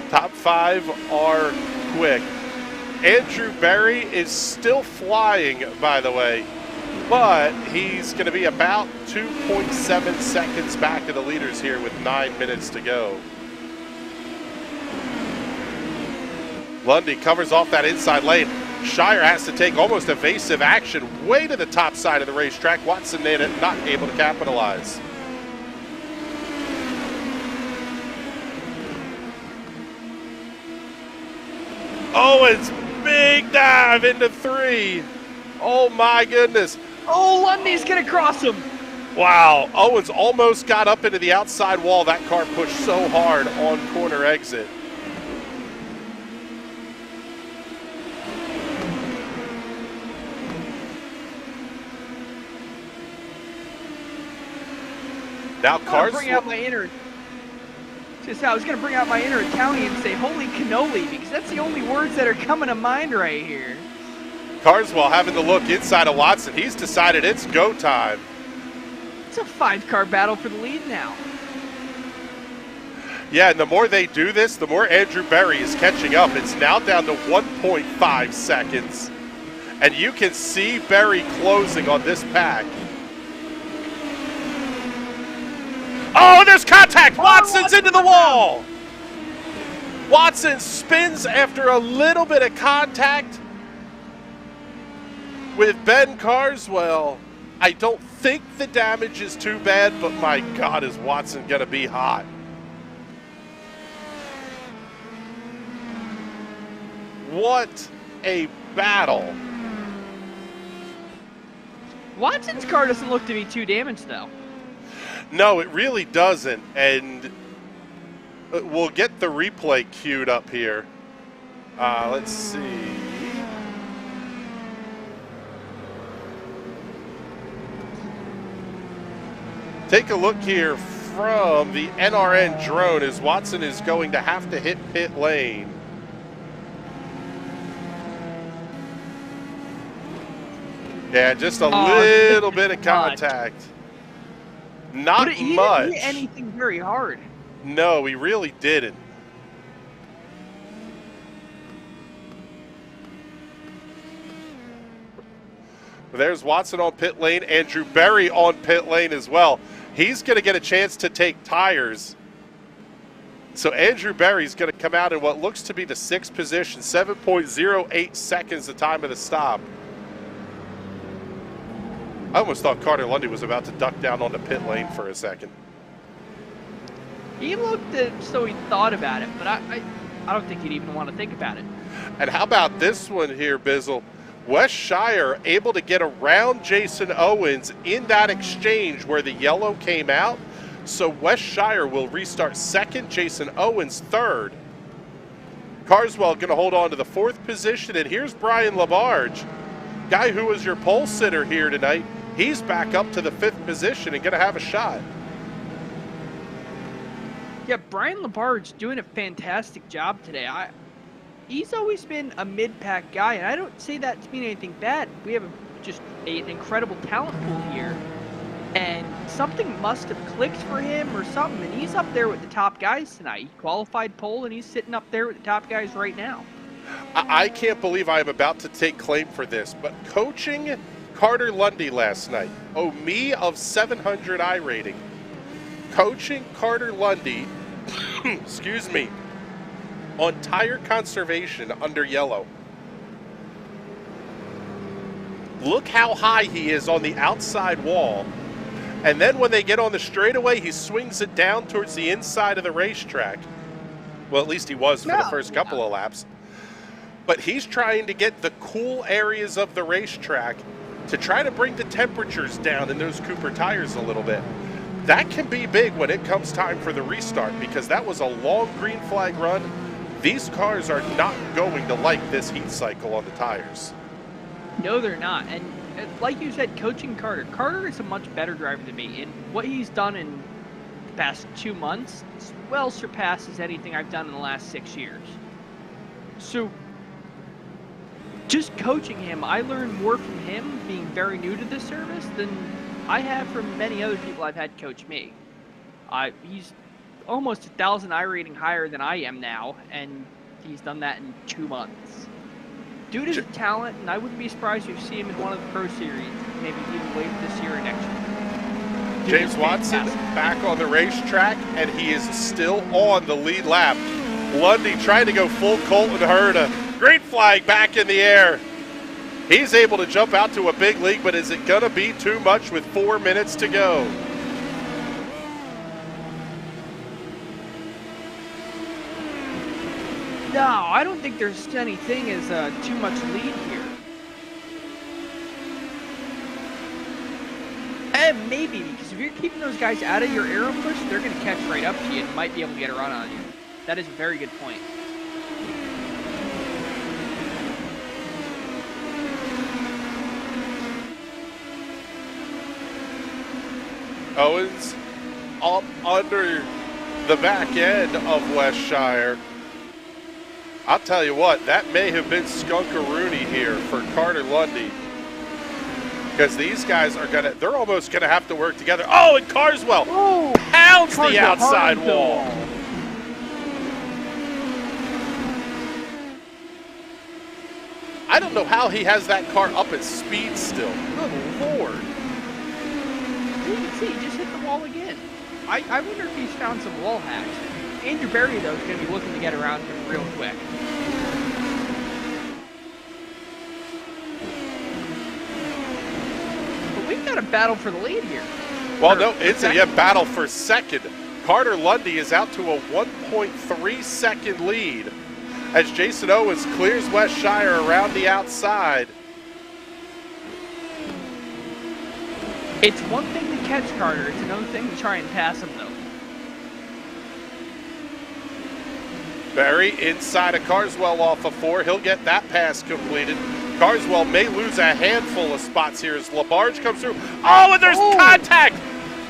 Speaker 1: Top 5 are quick. Andrew Berry is still flying, by the way, but he's going to be about 2.7 seconds back of the leaders here with 9 minutes to go. Lundy covers off that inside lane. Shire has to take almost evasive action way to the top side of the racetrack. Watson not able to capitalize. Owens, big dive into 3. Oh my goodness.
Speaker 3: Oh, Lundy's going to cross him.
Speaker 1: Wow, Owens almost got up into the outside wall. That car pushed so hard on corner exit. Now cars.
Speaker 3: Bring out my inner. I was gonna bring out my inner Italian and say "Holy cannoli" because that's the only words that are coming to mind right here.
Speaker 1: Carswell having to look inside of Watson. He's decided it's go time.
Speaker 3: It's a 5-car battle for the lead now.
Speaker 1: Yeah, and the more they do this, the more Andrew Berry is catching up. It's now down to 1.5 seconds. And you can see Berry closing on this pack. Oh, there's contact! Watson's into the wall! Watson spins after a little bit of contact with Ben Carswell. I don't think the damage is too bad, but my God, is Watson gonna be hot. What a battle.
Speaker 3: Watson's car doesn't look to be too damaged, though.
Speaker 1: No, it really doesn't, and we'll get the replay queued up here. Let's see. Take a look here from the NRN drone as Watson is going to have to hit pit lane. Yeah, just a little bit of contact. Not much.
Speaker 3: He didn't hit anything very hard.
Speaker 1: No, he really didn't. There's Watson on pit lane. Andrew Berry on pit lane as well. He's going to get a chance to take tires. So Andrew Berry's going to come out in what looks to be the 6th position, 7.08 seconds the time of the stop. I almost thought Carter Lundy was about to duck down on the pit lane for a second.
Speaker 3: He looked as though he thought about it, but I don't think he'd even want to think about it.
Speaker 1: And how about this one here, Bizzle? Wes Shire able to get around Jason Owens in that exchange where the yellow came out. So Wes Shire will restart 2nd, Jason Owens 3rd. Carswell going to hold on to the 4th position. And here's Brian Labarge, guy who was your pole sitter here tonight. He's back up to the 5th position and going to have a shot.
Speaker 3: Yeah, Brian Labarge doing a fantastic job today. He's always been a mid-pack guy, and I don't say that to mean anything bad. We have just an incredible talent pool here, and something must have clicked for him or something, and he's up there with the top guys tonight. He qualified pole, and he's sitting up there with the top guys right now.
Speaker 1: I can't believe I am about to take claim for this, but coaching Carter Lundy last night, me of 700 iRating, coaching Carter Lundy, excuse me, on tire conservation under yellow. Look how high he is on the outside wall. And then when they get on the straightaway, he swings it down towards the inside of the racetrack. Well, at least he was for the first couple of laps. But he's trying to get the cool areas of the racetrack to try to bring the temperatures down in those Cooper tires a little bit. That can be big when it comes time for the restart because that was a long green flag run. These cars are not going to like this heat cycle on the tires.
Speaker 3: No, they're not. And like you said, coaching Carter is a much better driver than me. And what he's done in the past 2 months well surpasses anything I've done in the last 6 years. So just coaching him, I learned more from him being very new to this service than I have from many other people I've had coach me. He's almost 1,000 iRating higher than I am now, and he's done that in 2 months. Dude is a talent, and I wouldn't be surprised if you see him in one of the Pro Series, maybe even later this year or next year. Dude
Speaker 1: James Watson back on the racetrack, and he is still on the lead lap. Lundy trying to go full Colton Herta. Green flag back in the air. He's able to jump out to a big lead, but is it going to be too much with 4 minutes to go?
Speaker 3: No, I don't think there's anything as too much lead here. And maybe, because if you're keeping those guys out of your aero push, they're going to catch right up to you and might be able to get a run on you. That is a very good point.
Speaker 1: Owens up under the back end of Westshire. I'll tell you what, that may have been Skunkaroony here for Carter Lundy. Because these guys are they're almost gonna have to work together. Oh, and Carswell pounds the outside wall. I don't know how he has that car up at speed still. Good Lord.
Speaker 3: You can see, he just hit the wall again. I wonder if he's found some wall hacks. Andrew Berry, though, is going to be looking to get around him real quick. But we've got a battle for the lead here.
Speaker 1: Well, no, it's a battle for second. Carter Lundy is out to a 1.3 second lead as Jason Owens clears Westshire around the outside.
Speaker 3: It's one thing to catch Carter, it's another thing to try and pass him, though.
Speaker 1: Berry inside of Carswell off of 4. He'll get that pass completed. Carswell may lose a handful of spots here as LaBarge comes through. Oh, and there's contact!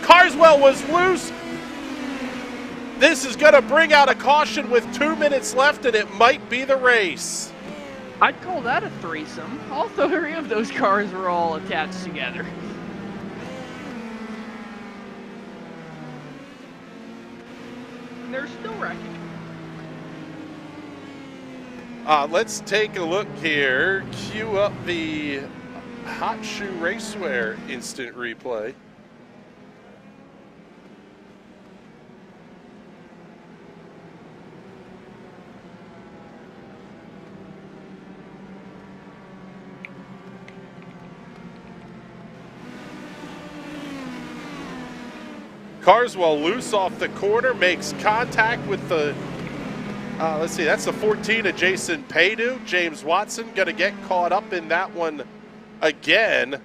Speaker 1: Carswell was loose. This is going to bring out a caution with 2 minutes left, and it might be the race.
Speaker 3: I'd call that a threesome. All 3 of those cars were all attached together. And they're still wrecking.
Speaker 1: Let's take a look here. Cue up the Hot Shoe Racewear instant replay. Carswell loose off the corner, makes contact with the, let's see, that's the 14 of Jason Paydu. James Watson going to get caught up in that one again.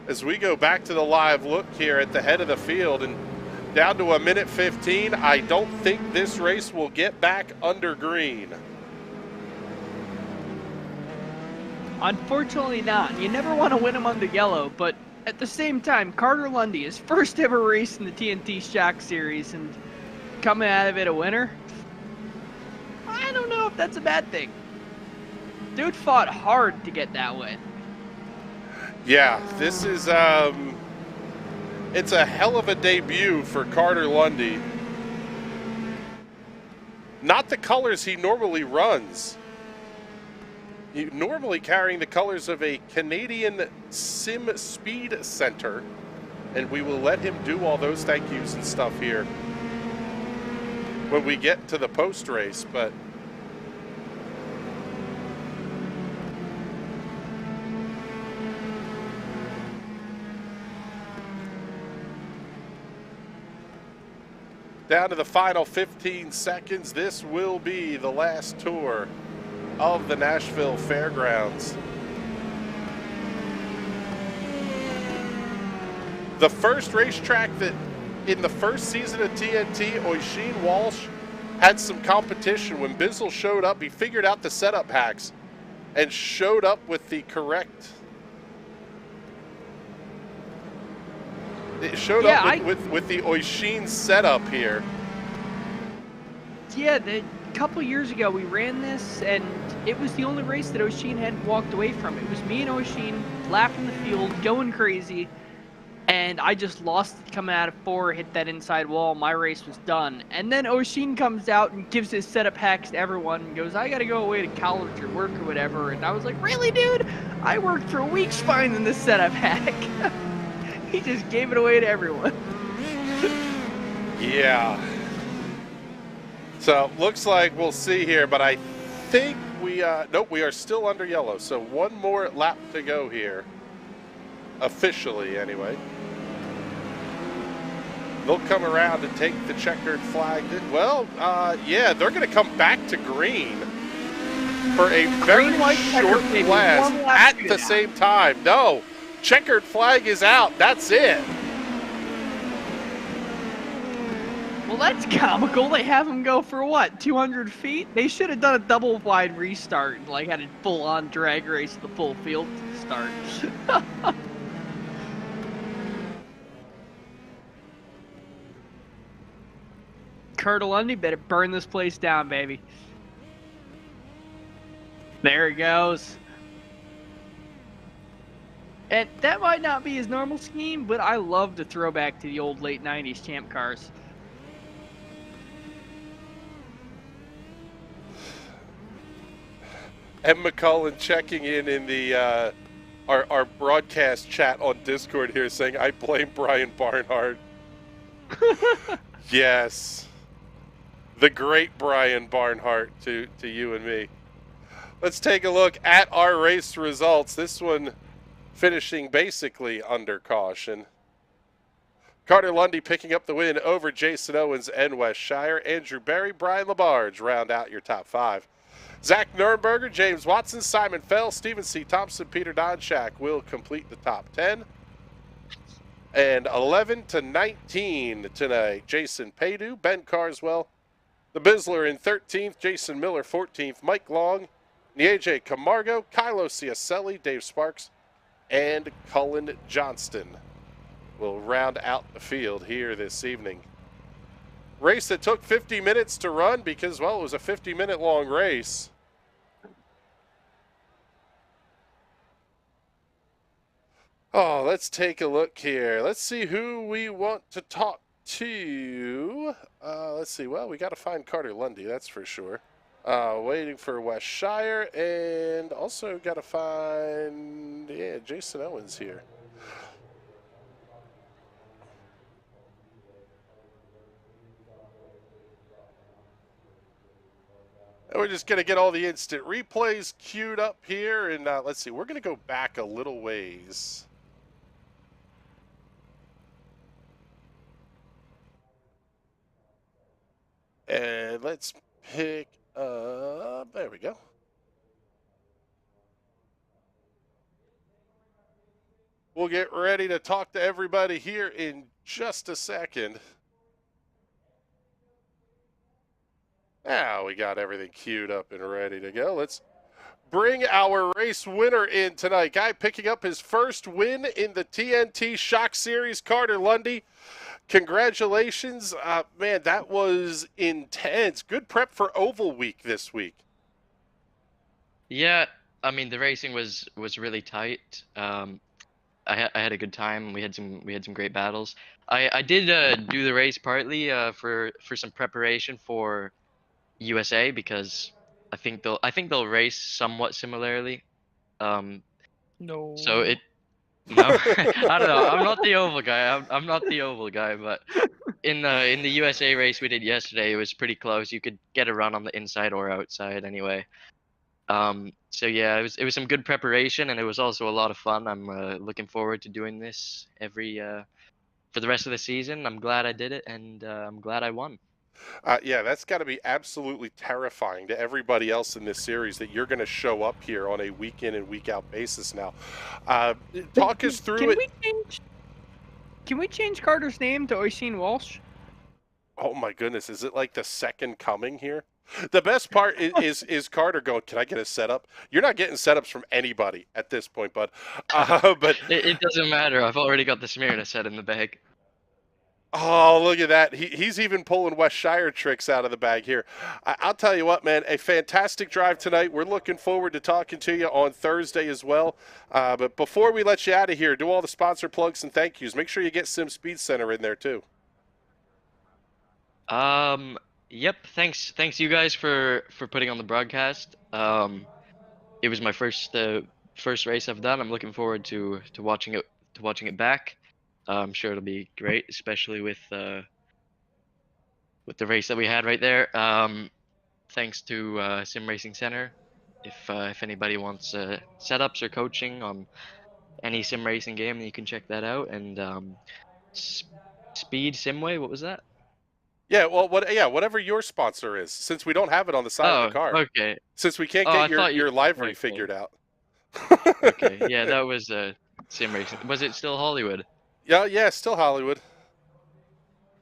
Speaker 1: As we go back to the live look here at the head of the field and down to a minute 15, I don't think this race will get back under green.
Speaker 3: Unfortunately not. You never want to win them under yellow, but at the same time, Carter Lundy, his first ever race in the TNT Shock Series, and coming out of it a winner, I don't know if that's a bad thing. Dude fought hard to get that win.
Speaker 1: Yeah, this is, it's a hell of a debut for Carter Lundy. Not the colors he normally runs. Normally carrying the colors of a Canadian Sim Speed Center, and we will let him do all those thank yous and stuff here when we get to the post race. But down to the final 15 seconds, this will be the last tour of the Nashville Fairgrounds. The first racetrack that in the first season of TNT, Oisin Walsh had some competition. When Bizzle showed up, he figured out the setup hacks and showed up with the correct. It showed up with the Oisin setup here.
Speaker 3: Yeah, a couple years ago we ran this, and it was the only race that Oisin hadn't walked away from. It was me and Oisin lapping the field, going crazy, and I just lost it coming out of 4, hit that inside wall. My race was done. And then Oisin comes out and gives his setup hacks to everyone and goes, I gotta go away to college or work or whatever. And I was like, really, dude? I worked for weeks finding this setup hack. He just gave it away to everyone.
Speaker 1: Yeah. So looks like we'll see here, but I think nope, we are still under yellow. So one more lap to go here, officially anyway. they'll come around and take the checkered flag. Well, yeah, they're going to come back to green for a very
Speaker 3: Green, white,
Speaker 1: short
Speaker 3: checkered, baby.
Speaker 1: blast
Speaker 3: One lap
Speaker 1: at the same time. No, checkered flag is out. That's it.
Speaker 3: Well, that's comical. They have him go for what, 200 feet? They should have done a double wide restart and like had a full-on drag race the full field to start. Kurt Lundy better burn this place down, baby. There he goes. And that might not be his normal scheme, but I love to throw back to the old late 90s champ cars.
Speaker 1: M. McCullen checking in the our broadcast chat on Discord here saying, I blame Brian Barnhart. Yes. The great Brian Barnhart to you and me. Let's take a look at our race results. This one finishing basically under caution. Carter Lundy picking up the win over Jason Owens and Wes Shire. Andrew Berry, Brian LaBarge round out your top 5. Zach Nurnberger, James Watson, Simon Fell, Stephen C. Thompson, Peter Donchak will complete the top 10. And 11 to 19 tonight, Jason Paydu, Ben Carswell, the Bizzler in 13th, Jason Miller 14th, Mike Long, Nieje Camargo, Kylo Ciacelli, Dave Sparks, and Cullen Johnston will round out the field here this evening. Race that took 50 minutes to run because, well, it was a 50-minute long race. Oh, let's take a look here. Let's see who we want to talk to. Let's see. Well, we got to find Carter Lundy, that's for sure. Waiting for Wes Shire, and also got to find, yeah, Jason Owens here. And we're just going to get all the instant replays queued up here, and let's see. We're going to go back a little ways. And let's pick up, there we go. We'll get ready to talk to everybody here in just a second. Now we got everything queued up and ready to go. Let's bring our race winner in tonight. Guy picking up his first win in the TNT Shock Series, Carter Lundy. Congratulations. Man, that was intense. Good prep for Oval Week this week.
Speaker 4: Yeah, I mean the racing was really tight. I had a good time. We had some great battles. I did do the race partly for some preparation for USA because I think they'll race somewhat similarly.
Speaker 3: No.
Speaker 4: So it no, I don't know. I'm not the oval guy. I'm not the oval guy, but in the USA race we did yesterday, it was pretty close. You could get a run on the inside or outside anyway. So yeah, it was some good preparation, and it was also a lot of fun. I'm looking forward to doing this every for the rest of the season. I'm glad I did it, and I'm glad I won.
Speaker 1: Yeah, that's got to be absolutely terrifying to everybody else in this series that you're going to show up here on a week in and week out basis now. Talk us through it.
Speaker 3: Can we change Carter's name to Oisin Walsh?
Speaker 1: Oh my goodness, is it like the second coming here? The best part is Carter going, can I get a setup? You're not getting setups from anybody at this point, bud. But
Speaker 4: it doesn't matter. I've already got the Smyrna set in the bag.
Speaker 1: oh, look at that. He's even pulling West Shire tricks out of the bag here. I'll tell you what, man, a fantastic drive tonight. We're looking forward to talking to you on Thursday as well. But before we let you out of here, do all the sponsor plugs and thank yous. Make sure you get Sim Speed Center in there too.
Speaker 4: Yep. Thanks you guys for putting on the broadcast. It was my first race I've done. I'm looking forward to watching it back. I'm sure it'll be great, especially with the race that we had right there. Thanks to Sim Racing Center. If anybody wants setups or coaching on any sim racing game, then you can check that out. And Speed Simway. What was that?
Speaker 1: Yeah, well, whatever your sponsor is, since we don't have it on the side of the
Speaker 4: Oh,
Speaker 1: car,
Speaker 4: okay.
Speaker 1: since we can't
Speaker 4: Oh,
Speaker 1: get
Speaker 4: I thought you.
Speaker 1: your livery
Speaker 4: Okay.
Speaker 1: figured out.
Speaker 4: Okay. Yeah, that was sim racing. Was it still Hollywood?
Speaker 1: Yeah, still Hollywood.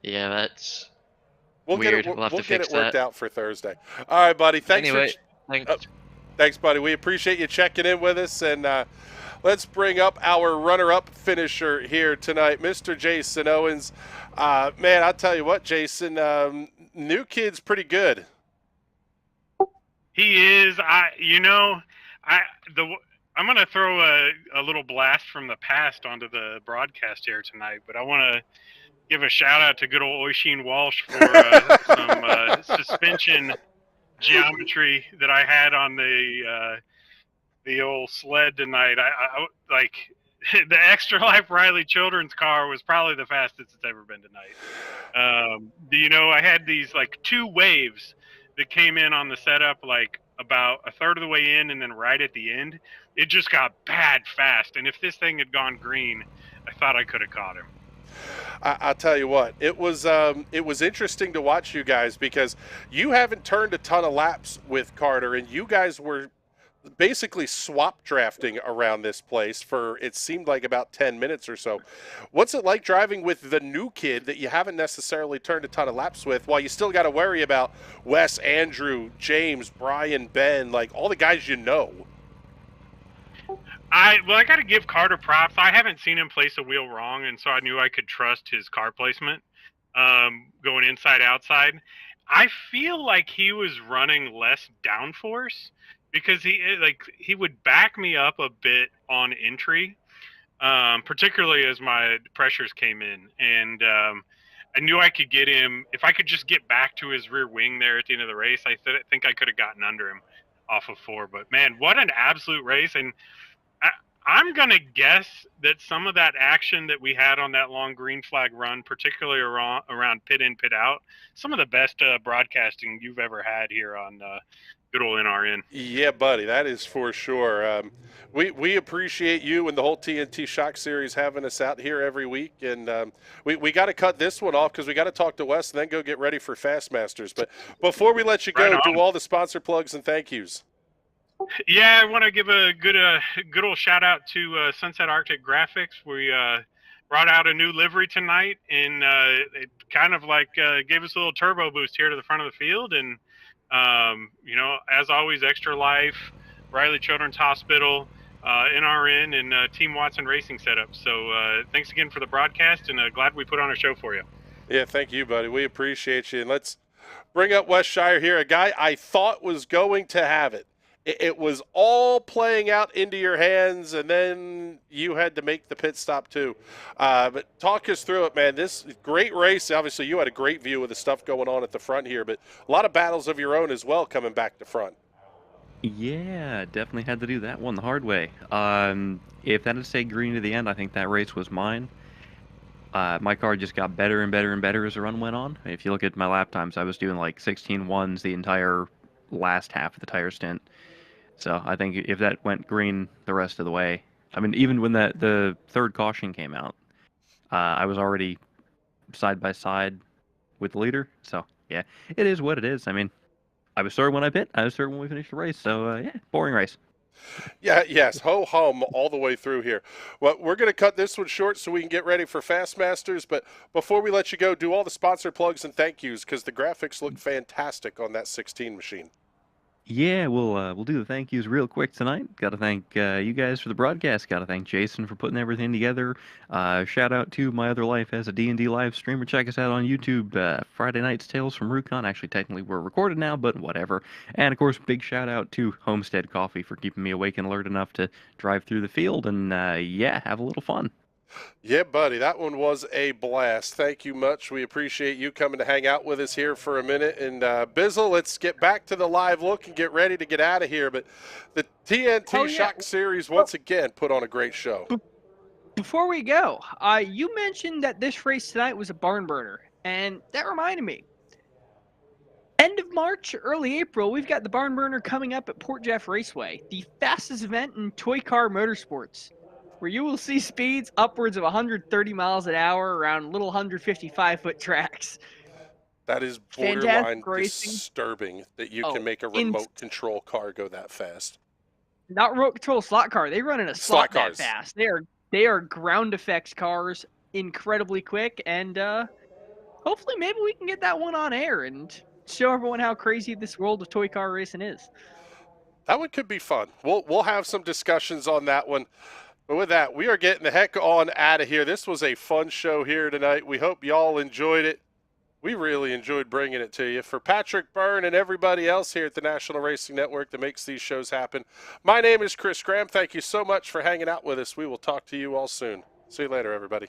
Speaker 4: Yeah, that's
Speaker 1: We'll get it.
Speaker 4: weird. We'll have
Speaker 1: We'll
Speaker 4: to
Speaker 1: get
Speaker 4: fix
Speaker 1: it worked
Speaker 4: that.
Speaker 1: out for Thursday. All right, buddy.
Speaker 4: Anyway, thanks.
Speaker 1: Thanks, buddy. We appreciate you checking in with us, and let's bring up our runner-up finisher here tonight, Mr. Jason Owens. Man, I'll tell you what, Jason, new kid's pretty good.
Speaker 5: He is. I'm going to throw a little blast from the past onto the broadcast here tonight, but I want to give a shout out to good old Oisin Walsh for some suspension geometry that I had on the old sled tonight. I like the Extra Life Riley Children's car was probably the fastest it's ever been tonight. I had these like 2 waves that came in on the setup, like about a third of the way in, and then right at the end, it just got bad fast. And if this thing had gone green, I thought I could have caught him.
Speaker 1: I'll tell you what, it was interesting to watch you guys because you haven't turned a ton of laps with Carter, and you guys were basically swap drafting around this place for it seemed like about 10 minutes or so. What's it like driving with the new kid that you haven't necessarily turned a ton of laps with, while you still got to worry about Wes, Andrew, James, Brian, Ben, like all the guys you know?
Speaker 5: I got to give Carter props. I haven't seen him place a wheel wrong, and so I knew I could trust his car placement going inside, outside. I feel like he was running less downforce because he would back me up a bit on entry, particularly as my pressures came in. And I knew I could get him. If I could just get back to his rear wing there at the end of the race, I think I could have gotten under him off of 4. But, man, what an absolute race. And I'm going to guess that some of that action that we had on that long green flag run, particularly around pit in, pit out, some of the best broadcasting you've ever had here on good old NRN.
Speaker 1: Yeah, buddy, that is for sure. We appreciate you and the whole TNT Shock Series having us out here every week. And we got to cut this one off because we got to talk to Wes and then go get ready for Fastmasters. But before we let you go, do all the sponsor plugs and thank yous.
Speaker 5: Yeah, I want to give a good old shout out to Sunset Arctic Graphics. We brought out a new livery tonight, and it kind of like gave us a little turbo boost here to the front of the field. And as always, Extra Life, Riley Children's Hospital, NRN, and Team Watson Racing Setup. So thanks again for the broadcast, and glad we put on a show for you.
Speaker 1: Yeah, thank you, buddy. We appreciate you. And let's bring up Wes Shire here, a guy I thought was going to have it. It was all playing out into your hands, and then you had to make the pit stop too. But talk us through it, man. This great race. Obviously, you had a great view of the stuff going on at the front here, but a lot of battles of your own as well coming back to front.
Speaker 2: Yeah, definitely had to do that one the hard way. If that had stayed green to the end, I think that race was mine. My car just got better and better and better as the run went on. If you look at my lap times, I was doing like 16.1s the entire last half of the tire stint. So I think if that went green the rest of the way, I mean, even when the third caution came out, I was already side by side with the leader. So yeah, it is what it is. I mean, I was third when I pit. I was third when we finished the race. So yeah, boring race.
Speaker 1: Yeah, yes, ho-hum all the way through here. Well, we're going to cut this one short so we can get ready for Fastmasters. But before we let you go, do all the sponsor plugs and thank yous because the graphics look fantastic on that 16 machine.
Speaker 2: Yeah, we'll do the thank yous real quick tonight. Got to thank you guys for the broadcast. Got to thank Jason for putting everything together. Shout out to my other life as a D&D live streamer. Check us out on YouTube. Friday Night's Tales from Rukon. Actually, technically we're recorded now, but whatever. And of course, big shout out to Homestead Coffee for keeping me awake and alert enough to drive through the field and yeah, have a little fun.
Speaker 1: Yeah, buddy, that one was a blast. Thank you much. We appreciate you coming to hang out with us here for a minute. And Bizzle, let's get back to the live look and get ready to get out of here. But the TNT Shock Series once again put on a great show.
Speaker 3: Before we go, you mentioned that this race tonight was a barn burner, and that reminded me. End of March, early April, we've got the barn burner coming up at Port Jeff Raceway, the fastest event in toy car motorsports. where you will see speeds upwards of 130 miles an hour around little 155-foot tracks.
Speaker 1: That is borderline
Speaker 3: Fantastic racing.
Speaker 1: disturbing that you
Speaker 3: Oh,
Speaker 1: can make a remote control car go that fast.
Speaker 3: Not remote control slot car. They run in a
Speaker 1: Slot
Speaker 3: slot that
Speaker 1: cars.
Speaker 3: fast. They are ground effects cars, incredibly quick, and hopefully maybe we can get that one on air and show everyone how crazy this world of toy car racing is.
Speaker 1: That one could be fun. We'll have some discussions on that one. But with that, we are getting the heck on out of here. This was a fun show here tonight. We hope y'all enjoyed it. We really enjoyed bringing it to you. For Patrick Byrne and everybody else here at the National Racing Network that makes these shows happen, my name is Chris Graham. Thank you so much for hanging out with us. We will talk to you all soon. See you later, everybody.